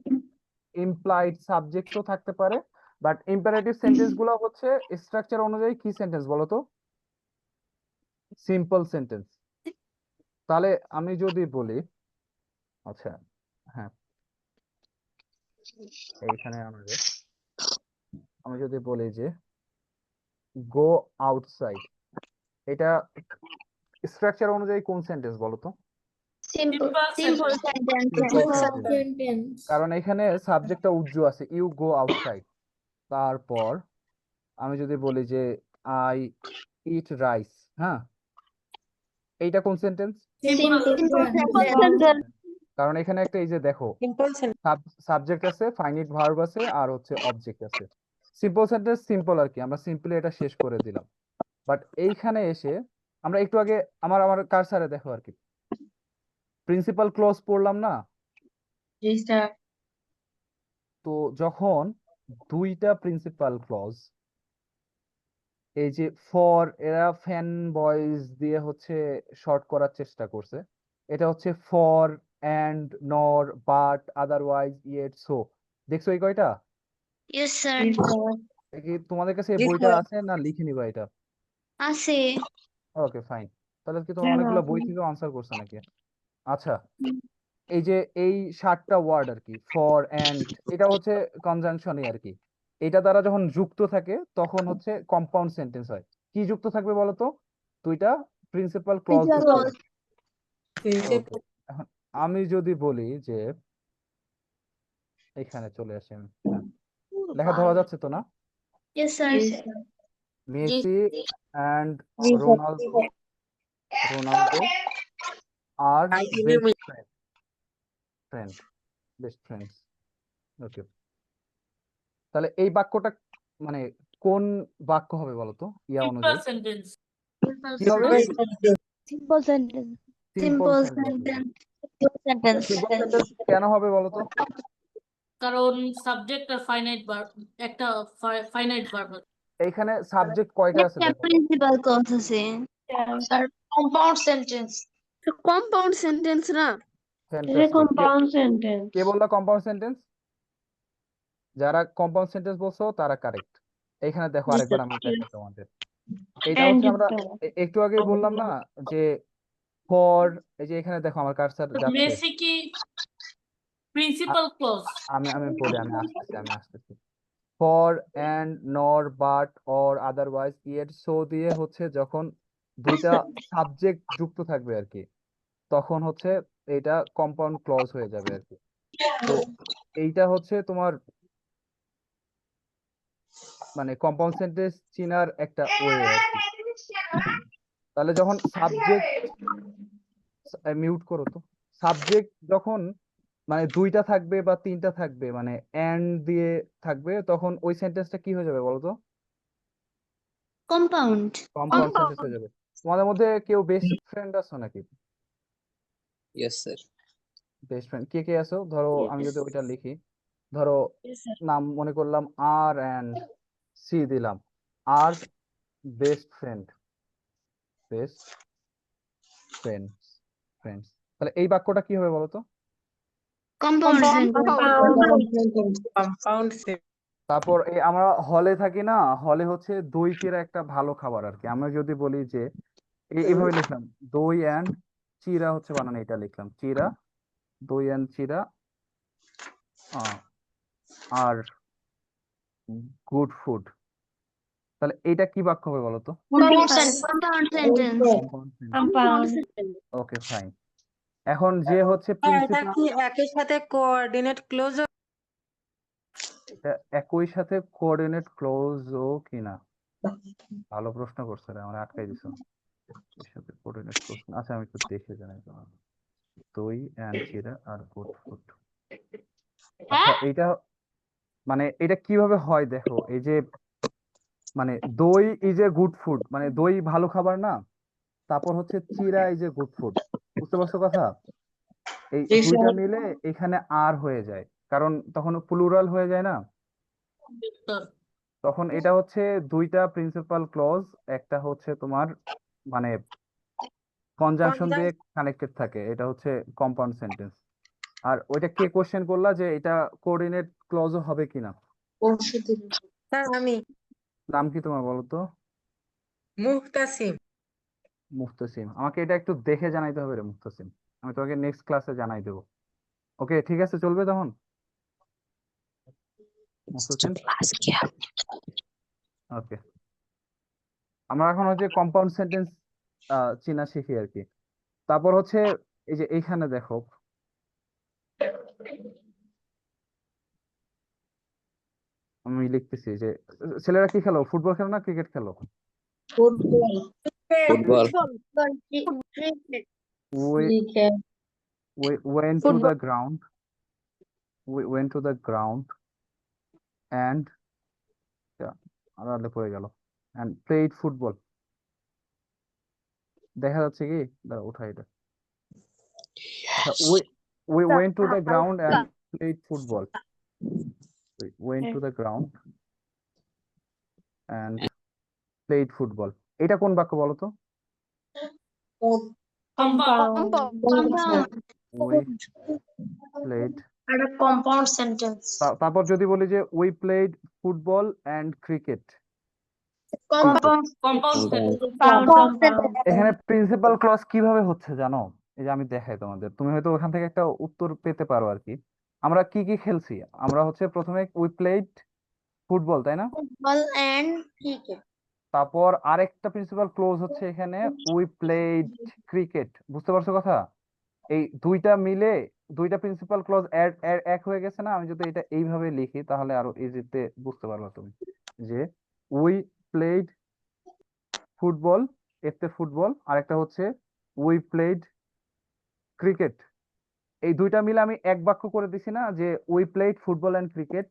ইমপ্লাইড সাবজেক্টও থাকতে পারে, বাট ইম্পারেটিভ সেন্টেন্স গুলো হচ্ছে স্ট্রাকচার অনুযায়ী কি সেন্টেন্স বলো তো? Simple sentence. তাহলে আমি যদি বলি, আচ্ছা হ্যাঁ, এইখানে আমাদের, আমি যদি বলি যে গো আউটসাইড, এটা স্ট্রাকচার অনুযায়ী কোন সেন্টেন্স বলো তো? Simple simple sentence. Simple sentence, কারণ এখানে সাবজেক্টটা উজ্জ্ব আছে, ইউ গো আউটসাইড। তারপর আমি যদি বলি যে আই ইট রাইস, হ্যাঁ, এইটা কোন সেন্টেন্স? কারণ এখানে একটা, এই যে দেখো, সিম্পল সাবজেক্ট আছে, ফাইনাইট ভার্ব আছে, আর হচ্ছে অবজেক্ট আছে। সিম্পল সেন্টেন্স সিম্পল আর কি, আমরা সিম্পলি এটা শেষ করে দিলাম। বাট এইখানে এসে আমরা একটু আগে আমার আমার কারসারে দেখো আর কি, প্রিন্সিপাল ক্লজ পড়লাম না? তো যখন দুইটা প্রিন্সিপাল ক্লজ, এই যে ফর, এরা ফ্যান বয়েজ দিয়ে হচ্ছে শর্ট করার চেষ্টা করছে, এটা হচ্ছে ফর, অ্যান্ড, নর, বাট, আদারওয়াইজ, ইয়েট, সো। দেখছো এই কয়টা? Yes sir. কি তোমাদের কাছে এই Yes, বইটা sir. আছে না লিখে নিবা এটা? আছে। ওকে ফাইন, তাহলে কি তোমরা অনেকগুলো বই থেকে আনসার করছো নাকি? আচ্ছা, এই যে এই 7টা ওয়ার্ড আর কি, ফর, অ্যান্ড, এটা হচ্ছে কনজাংশনই আর কি। এটা দ্বারা যখন যুক্ত থাকে তখন হচ্ছে কম্পাউন্ড সেন্টেন্স হয়। কি যুক্ত থাকবে বলো তো? দুইটা প্রিন্সিপাল ক্লজ যুক্ত থাকবে। Okay, এখন আমি যদি বলি যে, এখানে চলে আসি আমি, হ্যাঁ, লেখা ধরা যাচ্ছে তো না? Yes sir. Messi and Ronaldo আর বেস্ট ফ্রেন্ডস। ওকে, তাহলে এই বাক্যটা মানে কোন বাক্য হবে বলো তো ইয়া অনুযায়ী? সেন্টেন্স। কি হবে? Simple sentence. Simple sentence. Simple sentence কেন হবে বলো তো? কারণ সাবজেক্ট আর ফাইনাইট ভার্ব, একটা ফাইনাইট ভার্ব। এইখানে সাবজেক্ট কয়টা আছে দেখো তো? প্রিন্সিপাল ক্লজ আছে sir. Compound sentence. Compound sentence না? Fantastic. Compound sentence. কে বললো কম্পাউন্ড সেন্টেন্স? যারা কম্পাউন্ড সেন্টেন্স বলছো তারা কারেক্ট। এইখানে দেখো আরেকবার আমি দেখাই তোমাদের। এটা হচ্ছে আমরা একটু আগেই বললাম না যে ফর, এই যে এখানে দেখো আমার কার্সার যাচ্ছে। মেসি কি প্রিন্সিপাল ক্লজ? আমি বলি, আমি আসতেছি। ফর, অ্যান্ড, নর, but, or, otherwise, yet, so দিয়ে হচ্ছে যখন দুইটা সাবজেক্ট যুক্ত থাকবে আর কি, তখন হচ্ছে এটা কম্পাউন্ড ক্লজ হয়ে যাবে আর কি। তো এইটা হচ্ছে তোমার মানে কম্পাউন্ড সেন্টেন্স চিনার একটা ওয়ে আর কি। তাহলে যখন সাবজেক্ট, মিউট করো তো, সাবজেক্ট যখন মানে দুইটা থাকবে বা তিনটা থাকবে, মানে এন্ড দিয়ে থাকবে, তখন ওই সেন্টেন্সটা কি হয়ে যাবে বলো তো? কম্পাউন্ড। কম্পাউন্ড সেন্টেন্স হয়ে যাবে। তোমাদের মধ্যে কেউ বেস্ট ফ্রেন্ড আছো নাকি? Yes sir. বেস্ট ফ্রেন্ড কে কে আছো? ধরো আমি যদি ওইটা লিখি, ধরো নাম মনে করলাম আর অ্যান্ড সি দিলাম, আর best friend, best friends, friends, তাহলে এই বাক্যটা কি হবে বলো তো? Compound sentence. Compound sentence. তারপর এই আমরা হলে থাকি না, হলে হচ্ছে দই চিড়া একটা ভালো খাবার আর কি। আমরা যদি বলি যে এইভাবে লিখলাম, দই অ্যান্ড চিড়া হচ্ছে বানানো, এটা লিখলাম চিড়া, দই অ্যান্ড চিড়া আর গুড ফুড, তাহলে এইটা কি বাক্য হবে বলো তো? Compound sentence. Okay fine. এখন যে হচ্ছে এটা প্রিন্সিপাল, কি একই সাথে কোঅর্ডিনেট ক্লোজ? এটা একই সাথে কোঅর্ডিনেট ক্লোজও কিনা? ভালো প্রশ্ন করছে রে, আমার আটকাই দিছো। এর সাথে কোঅর্ডিনেট ক্লোজ, আচ্ছা আমি একটু দেখে জানাই তোমার। দই অ্যান্ড চিড়া আর গুড ফুড, আচ্ছা এইটা মানে এটা কিভাবে হয় দেখো, এই যে মানে দই ইজ এ গুড ফুড, মানে দই ভালো খাবার না, তারপর হচ্ছে চিড়া ইজ এ গুড ফুড, বুঝতে পারছো কথা? এই দুইটা মিলে এখানে আর হয়ে যায়, কারণ তখন প্লুরাল হয়ে যায় না, স্যার তখন এটা হচ্ছে দুইটা প্রিন্সিপাল ক্লজ, একটা হচ্ছে তোমার মানে কনজাংশন দিয়ে কানেক্টেড থাকে, এটা হচ্ছে কম্পাউন্ড সেন্টেন্স। আর ওইটা কে কোশ্চেন করলা যে এটা কোঅর্ডিনেট ক্লজও হবে কিনা? স্যার আমি নাম কি তোমার বলো তো? মুহতাসিম। মুফতাসিম। আমাকে এটা একটু দেখে জানাইতে হবে রে মুফতাসিম, আমি তোমাকে নেক্সট ক্লাসে জানাই দেবো। ওকে ঠিক আছে, চলবে তখন মুফতাসিম? ওকে, আমরা এখন হচ্ছে কম্পাউন্ড সেন্টেন্স চিনা শিখি আর কি। তারপর হচ্ছে এই যে এইখানে দেখো, আমি লিখতেছি যে ছেলেরা কি খেলো, ফুটবল খেলো না ক্রিকেট খেলো? Football. We went to the ground, we went to the ground and আড়ালে পড়ে গেল, and played football। দেখা যাচ্ছে কি, দাঁড়া উঠাই এটা। আচ্ছা, we went to the ground and played football, we went to the ground and played football, এটা কোন বাক্য বলো তো? Compound we played, compound sentence. তারপর যদি বলি যে we played football and cricket, compound এখানে প্রিন্সিপাল ক্লজ কিভাবে হচ্ছে জানো? এই যে আমি দেখাই তোমাদের, তুমি হয়তো ওখান থেকে একটা উত্তর পেতে পারো আর কি। আমরা কি কি খেলছি, আমরা হচ্ছে প্রথমে উই প্লেড ফুটবল, তাই না? Football and cricket. তারপর আরেকটা প্রিন্সিপাল ক্লজ হচ্ছে এখানে উই প্লেড ক্রিকেট, বুঝতে পারছো কথা? এই দুইটা মিলে দুইটা প্রিন্সিপাল ক্লজ এক হয়ে গেছে না? আমি যদি এটা এইভাবে লিখি তাহলে আরো ইজিতে বুঝতে পারবে তুমি, যে উই প্লেড ফুটবল, এতে ফুটবল, আর একটা হচ্ছে উই প্লেড ক্রিকেট, এই দুইটা মিলে আমি এক বাক্য করে দিছি না, যে we played football and cricket.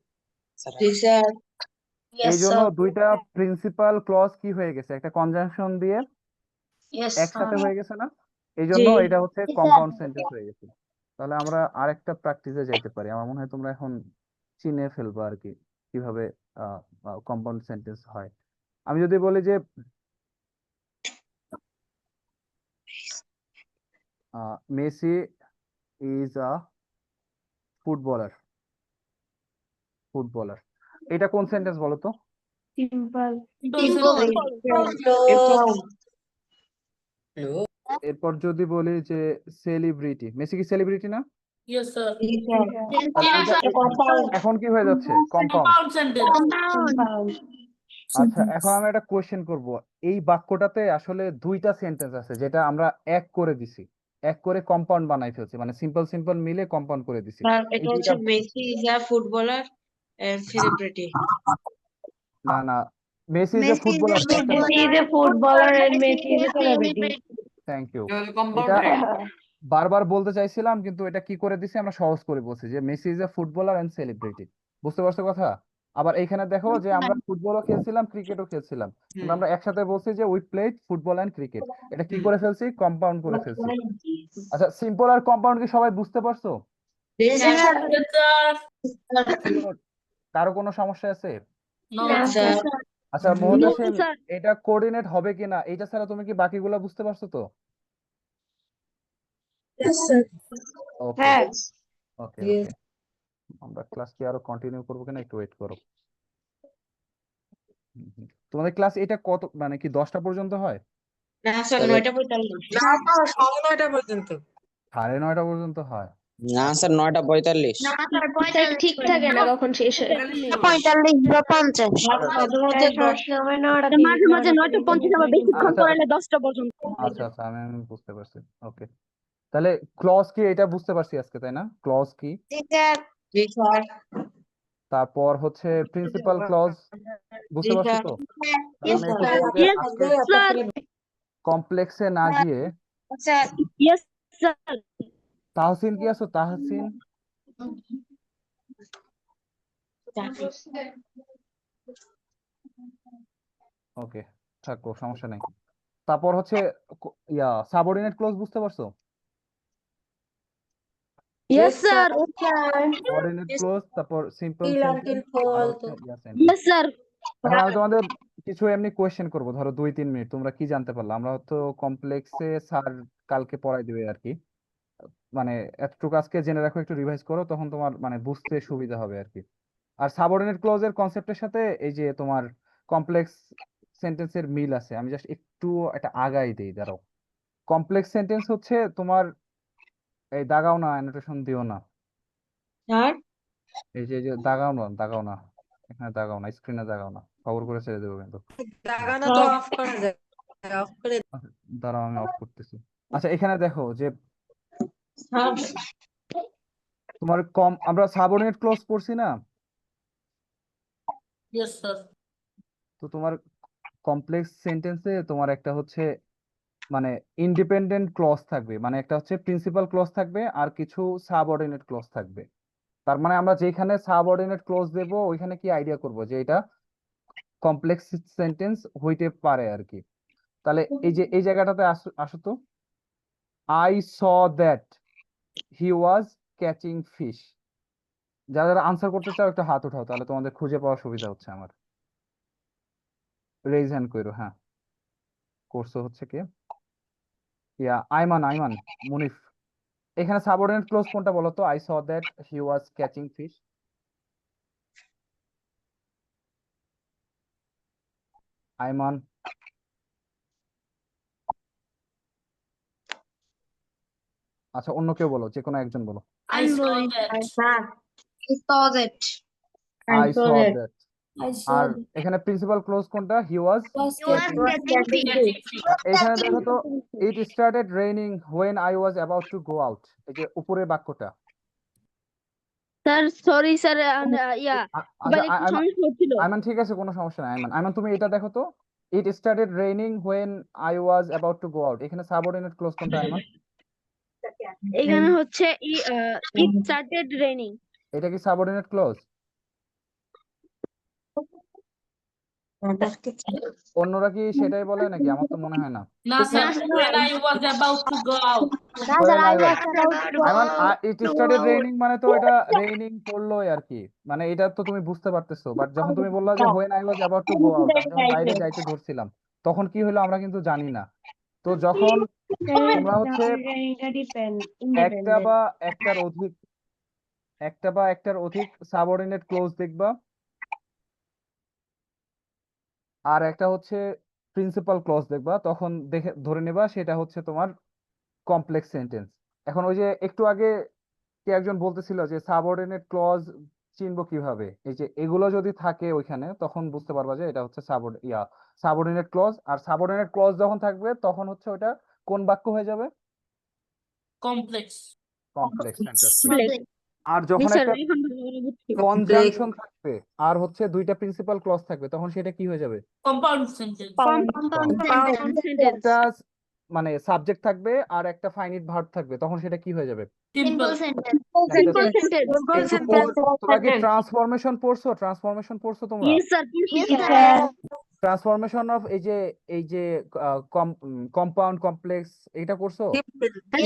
এই জন্য দুইটা প্রিন্সিপাল ক্লজ কি হয়ে গেছে, একটা কনজাংশন দিয়ে একসাথে হয়ে গেছে না, এই জন্য এটা হচ্ছে কম্পাউন্ড সেন্টেন্স হয়ে গেছে। তাহলে আমরা আরেকটা প্র্যাকটিসে যাইতে পারি, আমার মনে হয় তোমরা এখন চিনে ফেলবো আর কি কিভাবে কম্পাউন্ড সেন্টেন্স হয়। আমি যদি বলি যে Messi is a footballer, footballer, এটা কোন সেন্টেন্স বলো তো? সিম্পল। এরপর যদি বলি যে সেলিব্রিটি, মেসি কি সেলিব্রিটি না? ইয়েস স্যার এখন কি হয়ে যাচ্ছে, কম্পাউন্ড। কম্পাউন্ড সেন্টেন্স আচ্ছা, এখন আমি একটা কোয়েশ্চেন করব, এই বাক্যটাতে আসলে দুইটা সেন্টেন্স আছে যেটা আমরা এক করে দিছি, এক করে কম্পাউন্ড বানাই ফেলছি, মানে সিম্পল সিম্পল মিলে কম্পাউন্ড করে দিছি। এই দুইটা Messi is a footballer and celebrity. না না, Messi is a footballer, footballer and Messi is celebrity. Thank you. এটা বারবার বলতে চাইছিলাম কিন্তু এটা কি করে দিছি, আমরা সহজ করে বলছি যে Messi is a footballer and celebrity, বুঝতে পারছো কথা? আবার এইখানে দেখো যে আমরা ফুটবলও খেলছিলাম ক্রিকেটও খেলছিলাম, কিন্তু আমরা একসাথে বলছি যে we played football and cricket, এটা কি করে ফেলছি, কম্পাউন্ড করে ফেলছি। আচ্ছা, সিম্পল আর কম্পাউন্ড কি সবাই বুঝতে পারছো? Sir Sure? কারো কোনো সমস্যা আছে? No, না sir. স্যার আচ্ছা No, মহতাসিম, sir. এটা কোঅর্ডিনেট হবে কিনা এইটা ছাড়া তুমি কি বাকিগুলো বুঝতে পারছো তো? ওকে হ্যাঁ ওকে Yes. ওকে, আমরা ক্লাস কি আরো কন্টিনিউ করবো কিনা একটু ওয়েট করো। তোমাদের ক্লাস এটা কত মানে কি 10টা পর্যন্ত হয়? না স্যার 9:45 না স্যার 9:30 পর্যন্ত 9:30 পর্যন্ত হয়? না স্যার 9:45। স্যার ঠিক থাকে না কখন শেষ হয় 45 বা 50 মাঝে মাঝে হ্যাঁ, 10 সবসময় 9টা মাঝে মাঝে 9:50 আবার বেশিক্ষণ আচ্ছা পড়ালে 10টা পর্যন্ত আচ্ছা আচ্ছা, আমি বুঝতে পারছি। ওকে, তাহলে ক্লজ কি এটা বুঝতে পারছি আজকে, তাই না? ক্লজ কি, জি স্যার তারপর হচ্ছে প্রিন্সিপাল ক্লজ বুঝতে জি পারছো স্যার তো? Yes, আমি একটু sir. তোমাদের Yes, আজকে sir. কমপ্লেক্সে না গিয়ে, Yes, sir. তাহসিন কি আছো? তাহসিন, ওকে থাকো, সমস্যা নাই। তারপর হচ্ছে সাবঅর্ডিনেট ক্লজ বুঝতে পারছো? Yes, sir. সাবঅর্ডিনেট ক্লজ, তারপর সিম্পল till until সেন্টেন্স, আর fall হচ্ছে তো ইয়া সেন্টেন্স। Yes, sir. এখন আমি তোমাদের কিছু এমনি কোয়েশ্চেন করবো, ধরো 2-3 মিনিট, তোমরা কি জানতে পারলে? আমরা তো কমপ্লেক্সে স্যার কালকে পড়াই দিবে আর কি, মানে এতটুকু আজকে জেনে রাখো, একটু রিভাইজ করো, তখন তোমার মানে বুঝতে সুবিধা হবে আর কি। আর সাবঅর্ডিনেট ক্লজের কনসেপ্টের সাথে এই যে তোমার কমপ্লেক্স সেন্টেন্সের মিল আছে। আমি জাস্ট একটু একটা আগাই দেই, দাঁড়াও। কমপ্লেক্স সেন্টেন্স হচ্ছে তোমার, এই দাগাও না, অ্যানোটেশন দিও না, স্যার এই যে দাগাও না, এখানে দাগাও না, স্ক্রিনে দাগাও না, খবর করে ছেড়ে দেবো কিন্তু। লাগানো তো অফ করা যায় অফ করে আচ্ছা, দাঁড়াও আমি অফ করতেছি। আচ্ছা এখানে দেখো যে স্যার তোমার আমরা সাবঅর্ডিনেট ক্লজ পড়ছি না? Yes, sir. তো তোমার কমপ্লেক্স সেন্টেন্সে তোমার একটা হচ্ছে মানে ইন্ডিপেন্ডেন্ট ক্লজ থাকবে, মানে একটা হচ্ছে প্রিন্সিপাল ক্লজ থাকবে আর কিছু সাবঅর্ডিনেট ক্লজ থাকবে। তার মানে আমরা যেখানে সাবঅর্ডিনেট ক্লজ দেব ওইখানে কি আইডিয়া করব যে এটা কমপ্লেক্স সেন্টেন্স হইতে পারে আর কি। তাহলে এই যে এই জায়গাটাতে আসো তো, I saw that he was catching fish. যারা যারা আনসার করতে চাও একটু হাত উঠাও, তাহলে তোমাদের খুঁজে পাওয়া সুবিধা হচ্ছে আমার। রেইজ হ্যান্ড করো, হ্যাঁ করছো হচ্ছে কি, আইমান মুনিফ। এখানে সাবঅর্ডিনেট ক্লজ কোনটা বলো তো? I saw that he was catching fish. Aiman, আচ্ছা অন্য কেউ বলো, যে কোনো একজন বলো। I saw that. I saw that. আর এখানে প্রিন্সিপাল ক্লজ কোনটা? হি ওয়াজ। Catching fish. এখানে দেখো তো, it started raining when I was about to go out, এই যে উপরের বাক্যটা। Sir, sorry, sir. আচ্ছা এবার একটু সমস্যা হচ্ছিল। আইমান ঠিক আছে, কোনো সমস্যা নাই। আইমান তুমি এটা দেখো তো, it started raining when I was about to go out, এখানে সাবঅর্ডিনেট ক্লজ কোনটা আইমান? এখানে হচ্ছে it started raining. এটা কি সাবঅর্ডিনেট ক্লজ? অন্যরা কি সেটাই বলে নাকি? আমার তো মনে হয় না। No, sir. When I was about to go out. It started raining মানে তো এটা রেইনিং পড়লোই আর কি, মানে এটা তো তুমি বুঝতে পারতেছো। বাট যখন তুমি বললা যে when I was about to go out, আমি যখন বাইরে যাইতে ধরছিলাম তখন কি হলো আমরা কিন্তু জানি না। তো যখন তোমরা হচ্ছে একটা বা একটার অধিক সাবঅর্ডিনেট ক্লজ দেখবা, আর একটা হচ্ছে প্রিন্সিপাল ক্লজ দেখবা, তখন দেখে ধরে নেবা সেটা হচ্ছে তোমার কমপ্লেক্স সেন্টেন্স। এখন ওই যে একটু আগে কে একজন বলতেছিল যে সাবঅর্ডিনেট ক্লজ চিনবো কিভাবে, এই যে এগুলো যদি থাকে ওইখানে তখন বুঝতে পারবা যে এটা হচ্ছে সাবঅর্ডিনেট ক্লজ। আর সাবঅর্ডিনেট ক্লজ যখন থাকবে তখন হচ্ছে ওটা কোন বাক্য হয়ে যাবে? Complex. Complex sentence. আর যখন স্যার একটা এখন ভালো করে বুঝছি। কনজাংশন থাকবে আর হচ্ছে দুইটা প্রিন্সিপাল ক্লজ থাকবে তখন সেটা কি হয়ে যাবে? Compound sentence. Compound sentence. একটা মানে সাবজেক্ট থাকবে আর একটা ফাইনিট ভার্ব থাকবে তখন সেটা কি হয়ে যাবে? Simple. Simple sentence. তোমরা কি ট্রান্সফরমেশন পড়ছো তোমরা? Yes, sir. ট্রান্সফরমেশন অফ এই যে কম্পাউন্ড কমপ্লেক্স এইটা করছো?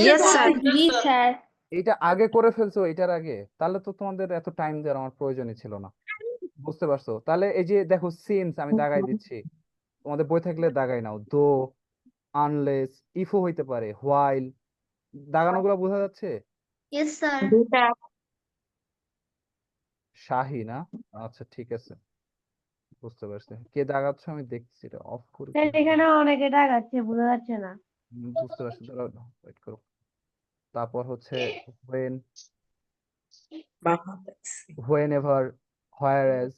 Yes, sir. Yes, sir. এইটা আগে করে ফেলছো এটার আগে, তাহলে তো তোমাদের এত টাইম দেওয়ার আমার প্রয়োজনই ছিল না। বুঝতে পারছো? তাহলে এই যে দেখো সিন্স আমি দাগাই দিচ্ছি, তোমাদের বই থাকলে দাগাই নাও। দো, আনলেস, ইফও হইতে পারে, হোয়াইল, দাগানোগুলো বোঝা যাচ্ছে? Yes sir. শাহি না? আচ্ছা ঠিক আছে, বুঝতে পারছি। কে দাগাচ্ছ আমি দেখছি, এটা অফ করে স্যার কিভাবে। এখানে অনেকে দাগাচ্ছে, বোঝা যাচ্ছে না। বুঝতে পারছি, দাঁড়াও ওয়েট করো। তারপর হচ্ছে when, whenever, whereas.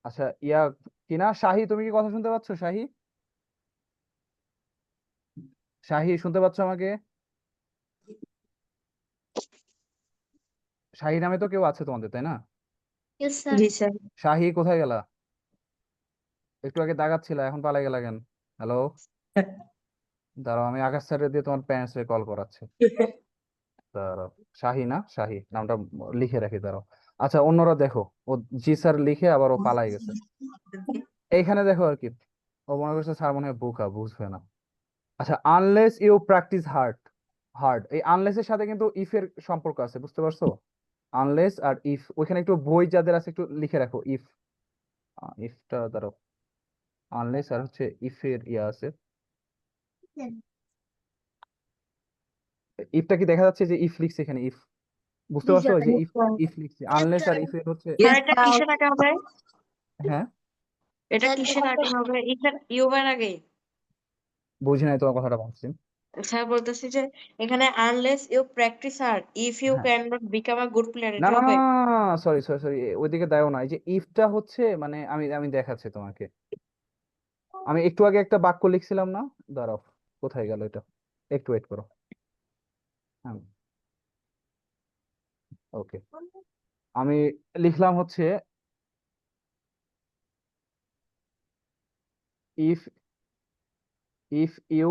আচ্ছা ইয়া কিনা শাহি, তুমি কি কথা শুনতে পাচ্ছ শাহি? শাহি শুনতে পাচ্ছ আমাকে? শাহি নামে তো কেউ আছে তোমাদের, তাই না? Yes sir. জি স্যার। শাহি কোথায় গেলা? একটু আগে দাগাচ্ছিলা, এখন পালাই গেলা কেন? হ্যালো, দাঁড়াও আমি আকাশ স্যারের দিয়ে তোমার প্যারেন্টস এ কল করাচ্ছি। দাঁড়াও, শাহি না? শাহি নামটা লিখে রাখি, দাঁড়াও। আচ্ছা অন্যরা দেখো, ও জি স্যার লিখে আবার ও পালাই গেছে। এইখানে দেখো আর কি, ও মনে করছে স্যার মনে হয় বোকা, বুঝবে না। আচ্ছা unless you practice hard, hard, এই আনলেস এর সাথে কিন্তু ইফ এর সম্পর্ক আছে, বুঝতে পারছো? আনলেস আর ইফ, ওইখানে একটু বই যাদের আছে একটু লিখে রাখো। ইফ, ইফটা দাঁড়াও, আনলেস আর হচ্ছে ইফ এর ইয়া আছে। ইফটা কি দেখা যাচ্ছে যে ইফ লিখছে এখানে? ইফ, বুঝতে পারছো যে ইফ, ইফ লিখছে। আনলেস আর ইফ এর হচ্ছে, Yes, এটা কিসের আগে হবে? হ্যাঁ এটা কিসের আগে হবে? ইউবের আগে। বুঝি নাই তোমার কথাটা বলছি। স্যার বলতেছি যে এখানে unless you practice hard if you হ্যাঁ, can not become a good player, না এটা না না, হবে। সরি সরি সরি, ওইদিকে দাও না। এই যে ইফটা হচ্ছে মানে আমি আমি দেখাচ্ছি তোমাকে। আমি একটু আগে একটা বাক্য লিখছিলাম না, দাঁড়াও কোথায় গেল এটা, একটু ওয়েট করো। হ্যাঁ ওকে, আমি লিখলাম হচ্ছে if, if you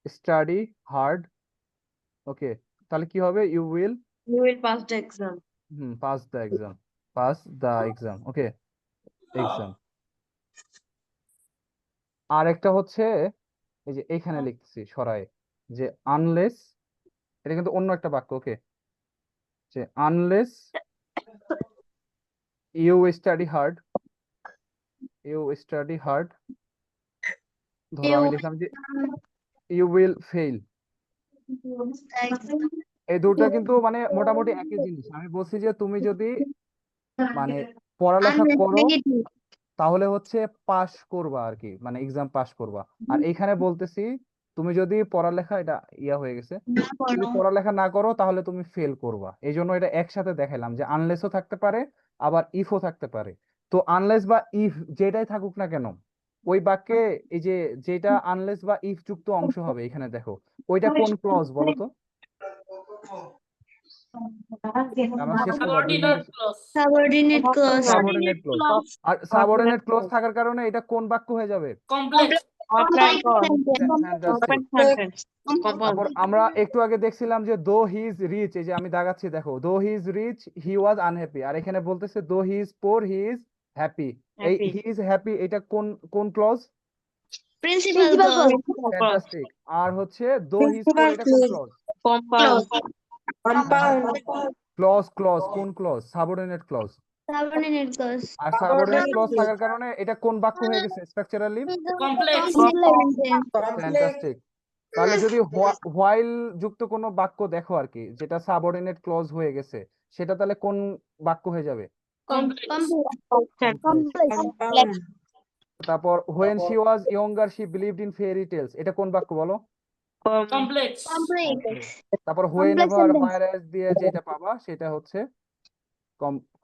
study hard, okay, তাহলে কি হবে? You will you will pass the exam. Pass the exam, pass the exam, okay, exam. আর একটা হচ্ছে এই যে এইখানে লিখছি সরাই, যে আনলেস, এটা কিন্তু অন্য একটা বাক্য, ওকে, যে unless you study hard, you study hard, ধরো আমি লিখলাম যে ইউ উইল ফেইল। এই দুটো কিন্তু মানে মোটামুটি একই জিনিস। আমি বলছি যে তুমি যদি মানে পড়ালেখা করো তাহলে হচ্ছে পাস করবা আর কি, মানে এক্সাম পাস করবা। আর এখানে বলতেছি তুমি যদি পড়ালেখা, এটা ইয়া হয়ে গেছে, যদি পড়ালেখা না করো তাহলে তুমি ফেল করবা। এই জন্য এটা একসাথে দেখাইলাম যে আনলেসও থাকতে পারে আবার ইফও থাকতে পারে। তো আনলেস বা ইফ যেটাই থাকুক না কেন, ওই বাক্যে এই যে যেটা আনলেস বা ইফ যুক্ত অংশ হবে এখানে দেখো, ওইটা কোন ক্লজ বলো তো? আমরা শেষ করবো, 2 মিনিট। Subordinate clause. Subordinate clause. Subordinate clause. আর সাবঅর্ডিনেট ক্লজ থাকার কারণে এটা কোন বাক্য হয়ে যাবে? কমপ্লেক্স। ফ্যান্টাস্টিক। তারপর আমরা একটু আগে দেখছিলাম যে দো হি ইজ রিচ, এই যে আমি দাগাচ্ছি দেখো, though he is rich he was unhappy. আর এখানে বলতেছে though he is poor he is happy. এই হ্যাপি। হি ইজ হ্যাপি, এটা কোন কোন ক্লজ? Principal clause. ফ্যান্টাস্টিক। আর হচ্ছে দো হি ইজ পোর, এটা কোন ক্লজ? কম্পাউন্ড। ক্লজ, ক্লজ কোন clause? Subordinate clause. Subordinate clause. আর সাবঅর্ডিনেট ক্লজ থাকার কারণে এটা কোন বাক্য হয়ে গেছে স্ট্রাকচারালি? কমপ্লেক্স। ফ্যান্টাস্টিক। তাহলে যদি হোয়াইল যুক্ত কোনো বাক্য দেখো আর কি, যেটা সাবঅর্ডিনেট ক্লজ হয়ে গেছে, সেটা তাহলে কোন বাক্য হয়ে যাবে? কমপ্লেক্স। তারপর when she was younger she believed in fairy tales, এটা কোন বাক্য বলো? কমপ্লেক্স। তারপর when complex ever sentence. Whereas দিয়ে যেটা পাবা সেটা হচ্ছে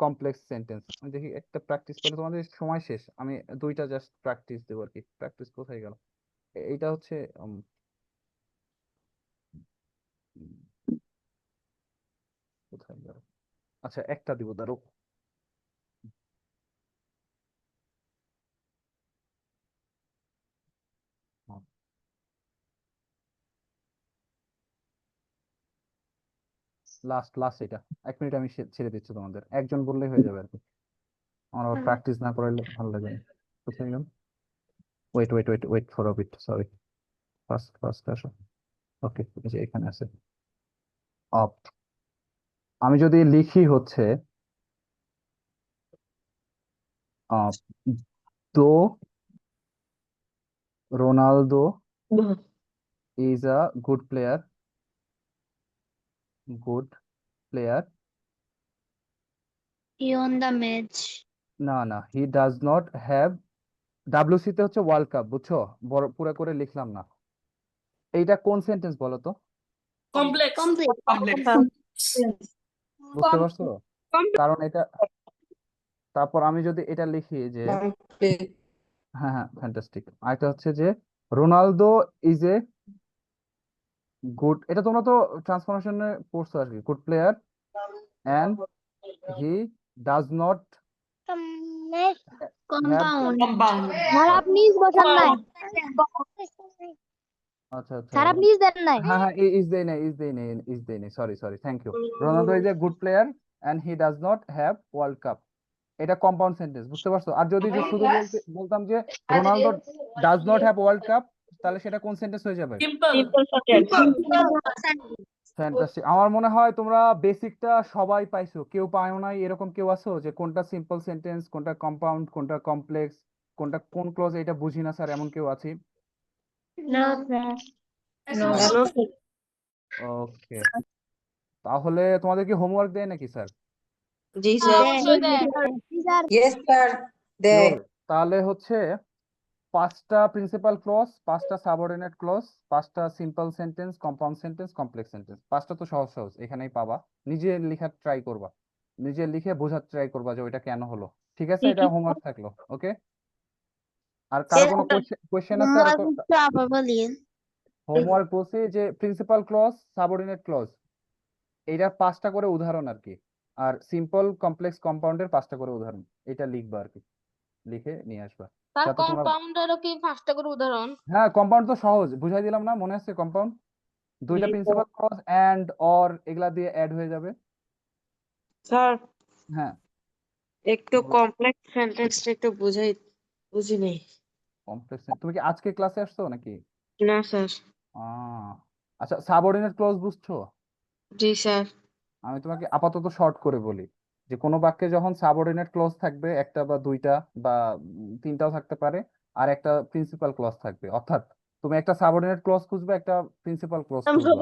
কমপ্লেক্স সেন্টেন্স। আমি দেখি একটা প্র্যাকটিস করলে, তোমাদের সময় শেষ, আমি 2টা জাস্ট প্র্যাকটিস দেবো আর কি। প্র্যাকটিস কোথায় গেল? এইটা হচ্ছে কোথায় গেল? আচ্ছা একটা দিব, দাঁড়ো। লাস্ট লাস্ট এটা 1 মিনিট আমি ছেড়ে দিচ্ছি, তোমাদের একজন বললেই হয়ে যাবে আর কি, আমার প্র্যাকটিস না করাইলে ভালো লাগে না। কোথায় গেল? Wait wait wait wait for a bit, sorry, first first আসো। ওকে, এখানে আছে। অফ আমি যদি লিখি হচ্ছে দো Ronaldo is a good player, He won the match. না হি ডাজ নট হ্যাভ, WC তে হচ্ছে ওয়ার্ল্ড কাপ, বুঝছো? বড় পুরো করে লিখলাম না। এইটা কোন সেন্টেন্স বলো তো? কমপ্লেক্স। বুঝতে পারছো? কারণ এটা, তারপর আমি যদি এটা লিখি যে হ্যাঁ, ফ্যান্টাস্টিক। আরেকটা হচ্ছে যে রোনালদো ইজ এ গুড, এটা তোমরা তো ট্রান্সফরমেশনে পড়ছো আর কি, good player and he does not have. Compound. Compound. Sir আপনি বসান নাই। আচ্ছা স্যার আপনি দেন নাই। হ্যাঁ, ইজ দেই নেই, sorry thank you. Ronaldo is a good player and he does not have world cup, এটা কম্পাউন্ড সেন্টেন্স, বুঝতে পারছো? আর যদি যে শুধু বলতাম যে Ronaldo does not have world cup, তাহলে সেটা কোন সেন্টেন্স হয়ে যাবে? ফ্যান্টাস্টিক। আমার মনে হয় তোমরা বেসিকটা সবাই পাইছো, কেউ পায়ও নাই এরকম কেউ আছো যে কোনটা সিম্পল সেন্টেন্স, কোনটা কম্পাউন্ড, কোনটা কমপ্লেক্স, কোনটা কোন ক্লজ, এটা বুঝি না স্যার, এমন কেউ আছে? ওকে, তাহলে তোমাদের কি হোমওয়ার্ক দেয় নাকি স্যার? জি স্যার। ইয়েস স্যার দেয়। Sure. তাহলে হচ্ছে 5টা প্রিন্সিপাল ক্লজ, 5টা সাবঅর্ডিনেট ক্লজ, 5টা simple sentence, compound sentence, complex sentence, 5টা তো সহজ এখানেই পাবা। নিজে লেখার ট্রাই করবা, নিজে লিখে বোঝার ট্রাই করবা যে ওইটা কেন হলো। ঠিক আছে, এটা হোমওয়ার্ক থাকলো। ওকে, আর কারো কোনো কোয়েশ্চেন আছে? হোমওয়ার্ক বলছে যে প্রিন্সিপাল ক্লজ, সাবঅর্ডিনেট ক্লজ, এইটা 5টা করে উদাহরণ আর কি, আর সিম্পল, কমপ্লেক্স, কম্পাউন্ডের 5টা করে উদাহরণ, এটা লিখবা আর কি, লিখে নিয়ে আসবা। স্যার যাতে তোমরা, কম্পাউন্ডারও কি 5টা করে উদাহরণ? হ্যাঁ কম্পাউন্ড তো সহজ, বুঝাই দিলাম না, মনে আছে? কম্পাউন্ড দুইটা প্রিন্সিপাল ক্লজ এন্ড অর এগুলা দিয়ে অ্যাড হয়ে যাবে। স্যার হ্যাঁ, একটু কমপ্লেক্স সেন্টেন্সটা একটু বুঝি নেই। কমপ্লেক্স। তুমি কি আজকে ক্লাসে আসছো নাকি? না স্যার। আচ্ছা, সাবঅর্ডিনেট ক্লজ বুঝছো? জি স্যার। আমি তোমাকে আপাতত শর্ট করে বলি যে কোনো বাক্যে যখন সাবঅর্ডিনেট ক্লজ থাকবে, একটা বা দুইটা বা তিনটাও থাকতে পারে, আর একটা প্রিন্সিপাল ক্লজ থাকবে, অর্থাৎ তুমি একটা সাবঅর্ডিনেট ক্লজ খুঁজবে, একটা প্রিন্সিপাল ক্লজ খুঁজবা।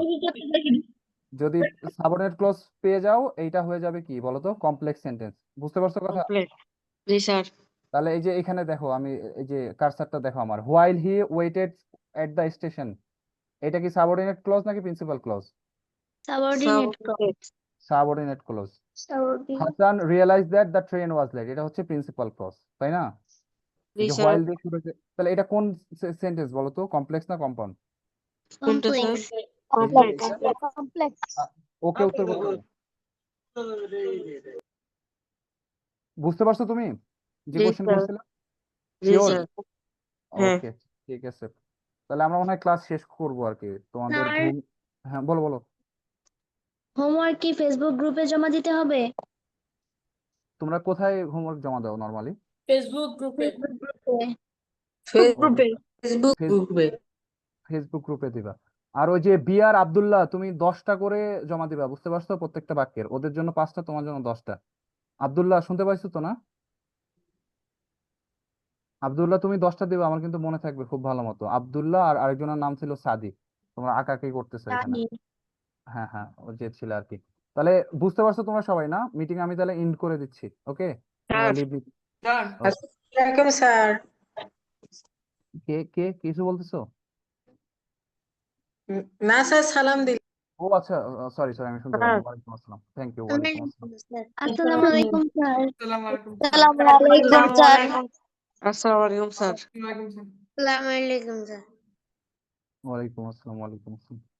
যদি সাবঅর্ডিনেট ক্লজ পেয়ে যাও, এইটা হয়ে যাবে কি বলতো? Complex sentence. বুঝতে পারছো কথা? কমপ্লেক্স। জি স্যার। তাহলে এই যে এখানে দেখো, আমি এই যে কার্সারটা দেখো আমার, while he waited at the station, এটা কি সাবঅর্ডিনেট ক্লজ নাকি principal clause? Subordinate clause. Hasan realise that the train was late, এটা হচ্ছে প্রিন্সিপাল ক্লজ, তাই না? জি এই যে স্যার। হোয়াইল দিয়ে শুরু হয়েছে, তাহলে এটা কোন সেন্টেন্স বলো তো? কমপ্লেক্স না কম্পাউন্ড? কোনটা স্যার? কমপ্লেক্স। ওকে, উত্তর করতে হবে। বুঝতে পারছো তুমি যে জি কোশ্চেন স্যার। করছিলাম? জি শিওর? স্যার। হ্যাঁ। ওকে, ঠিক আছে। তাহলে আমরা মনে হয় ক্লাস শেষ করবো আর কি, তোমাদের স্যার ঘুম। হ্যাঁ, বলো। হোমওয়ার্ক কি ফেসবুক গ্রুপে জমা দিতে হবে? তোমরা কোথায় হোমওয়ার্ক জমা দাও নরমালি? ফেসবুক গ্রুপে। ফেসবুক গ্রুপে দিবা। আর ওই যে বিআর আব্দুল্লাহ, তুমি 10টা করে জমা দিবা, বুঝতে পারছো? প্রত্যেকটা বাক্যের, ওদের জন্য 5টা, তোমার জন্য 10টা। আব্দুল্লাহ, শুনতে পাইছো তো না? আব্দুল্লাহ, তুমি 10টা দিবা, আমার কিন্তু মনে থাকবে খুব ভালো মতো। আব্দুল্লাহ, আর আরেকজনের নাম ছিল সাদিক। তোমরা আঁকাআঁকি করতেছো এখানে। হ্যাঁ, ও যে ছিল আর কি। তাহলে বুঝতে পারছো তোমরা সবাই না? মিটিং আমি তাহলে এন্ড করে দিচ্ছি। ওকে, তোমরা লিভ। আসসালামু স্যার। কে কিছু বলতেছো? না স্যার, সালাম দিল। ও আচ্ছা, সরি আমি শুনতে পাইনি। ওয়ালাইকুম আসসালাম, থ্যাংক ইউ, ওয়ালাইকুম আসসালাম। আসসালামু আলাইকুম স্যার। আসসালামু আলাইকুম। আসসালামু আলাইকুম স্যার। আসসালামু আলাইকুম স্যার। ওয়ালাইকুম আসসালাম। আসসালামু আলাইকুম স্যার। ওয়ালাইকুম আসসালাম।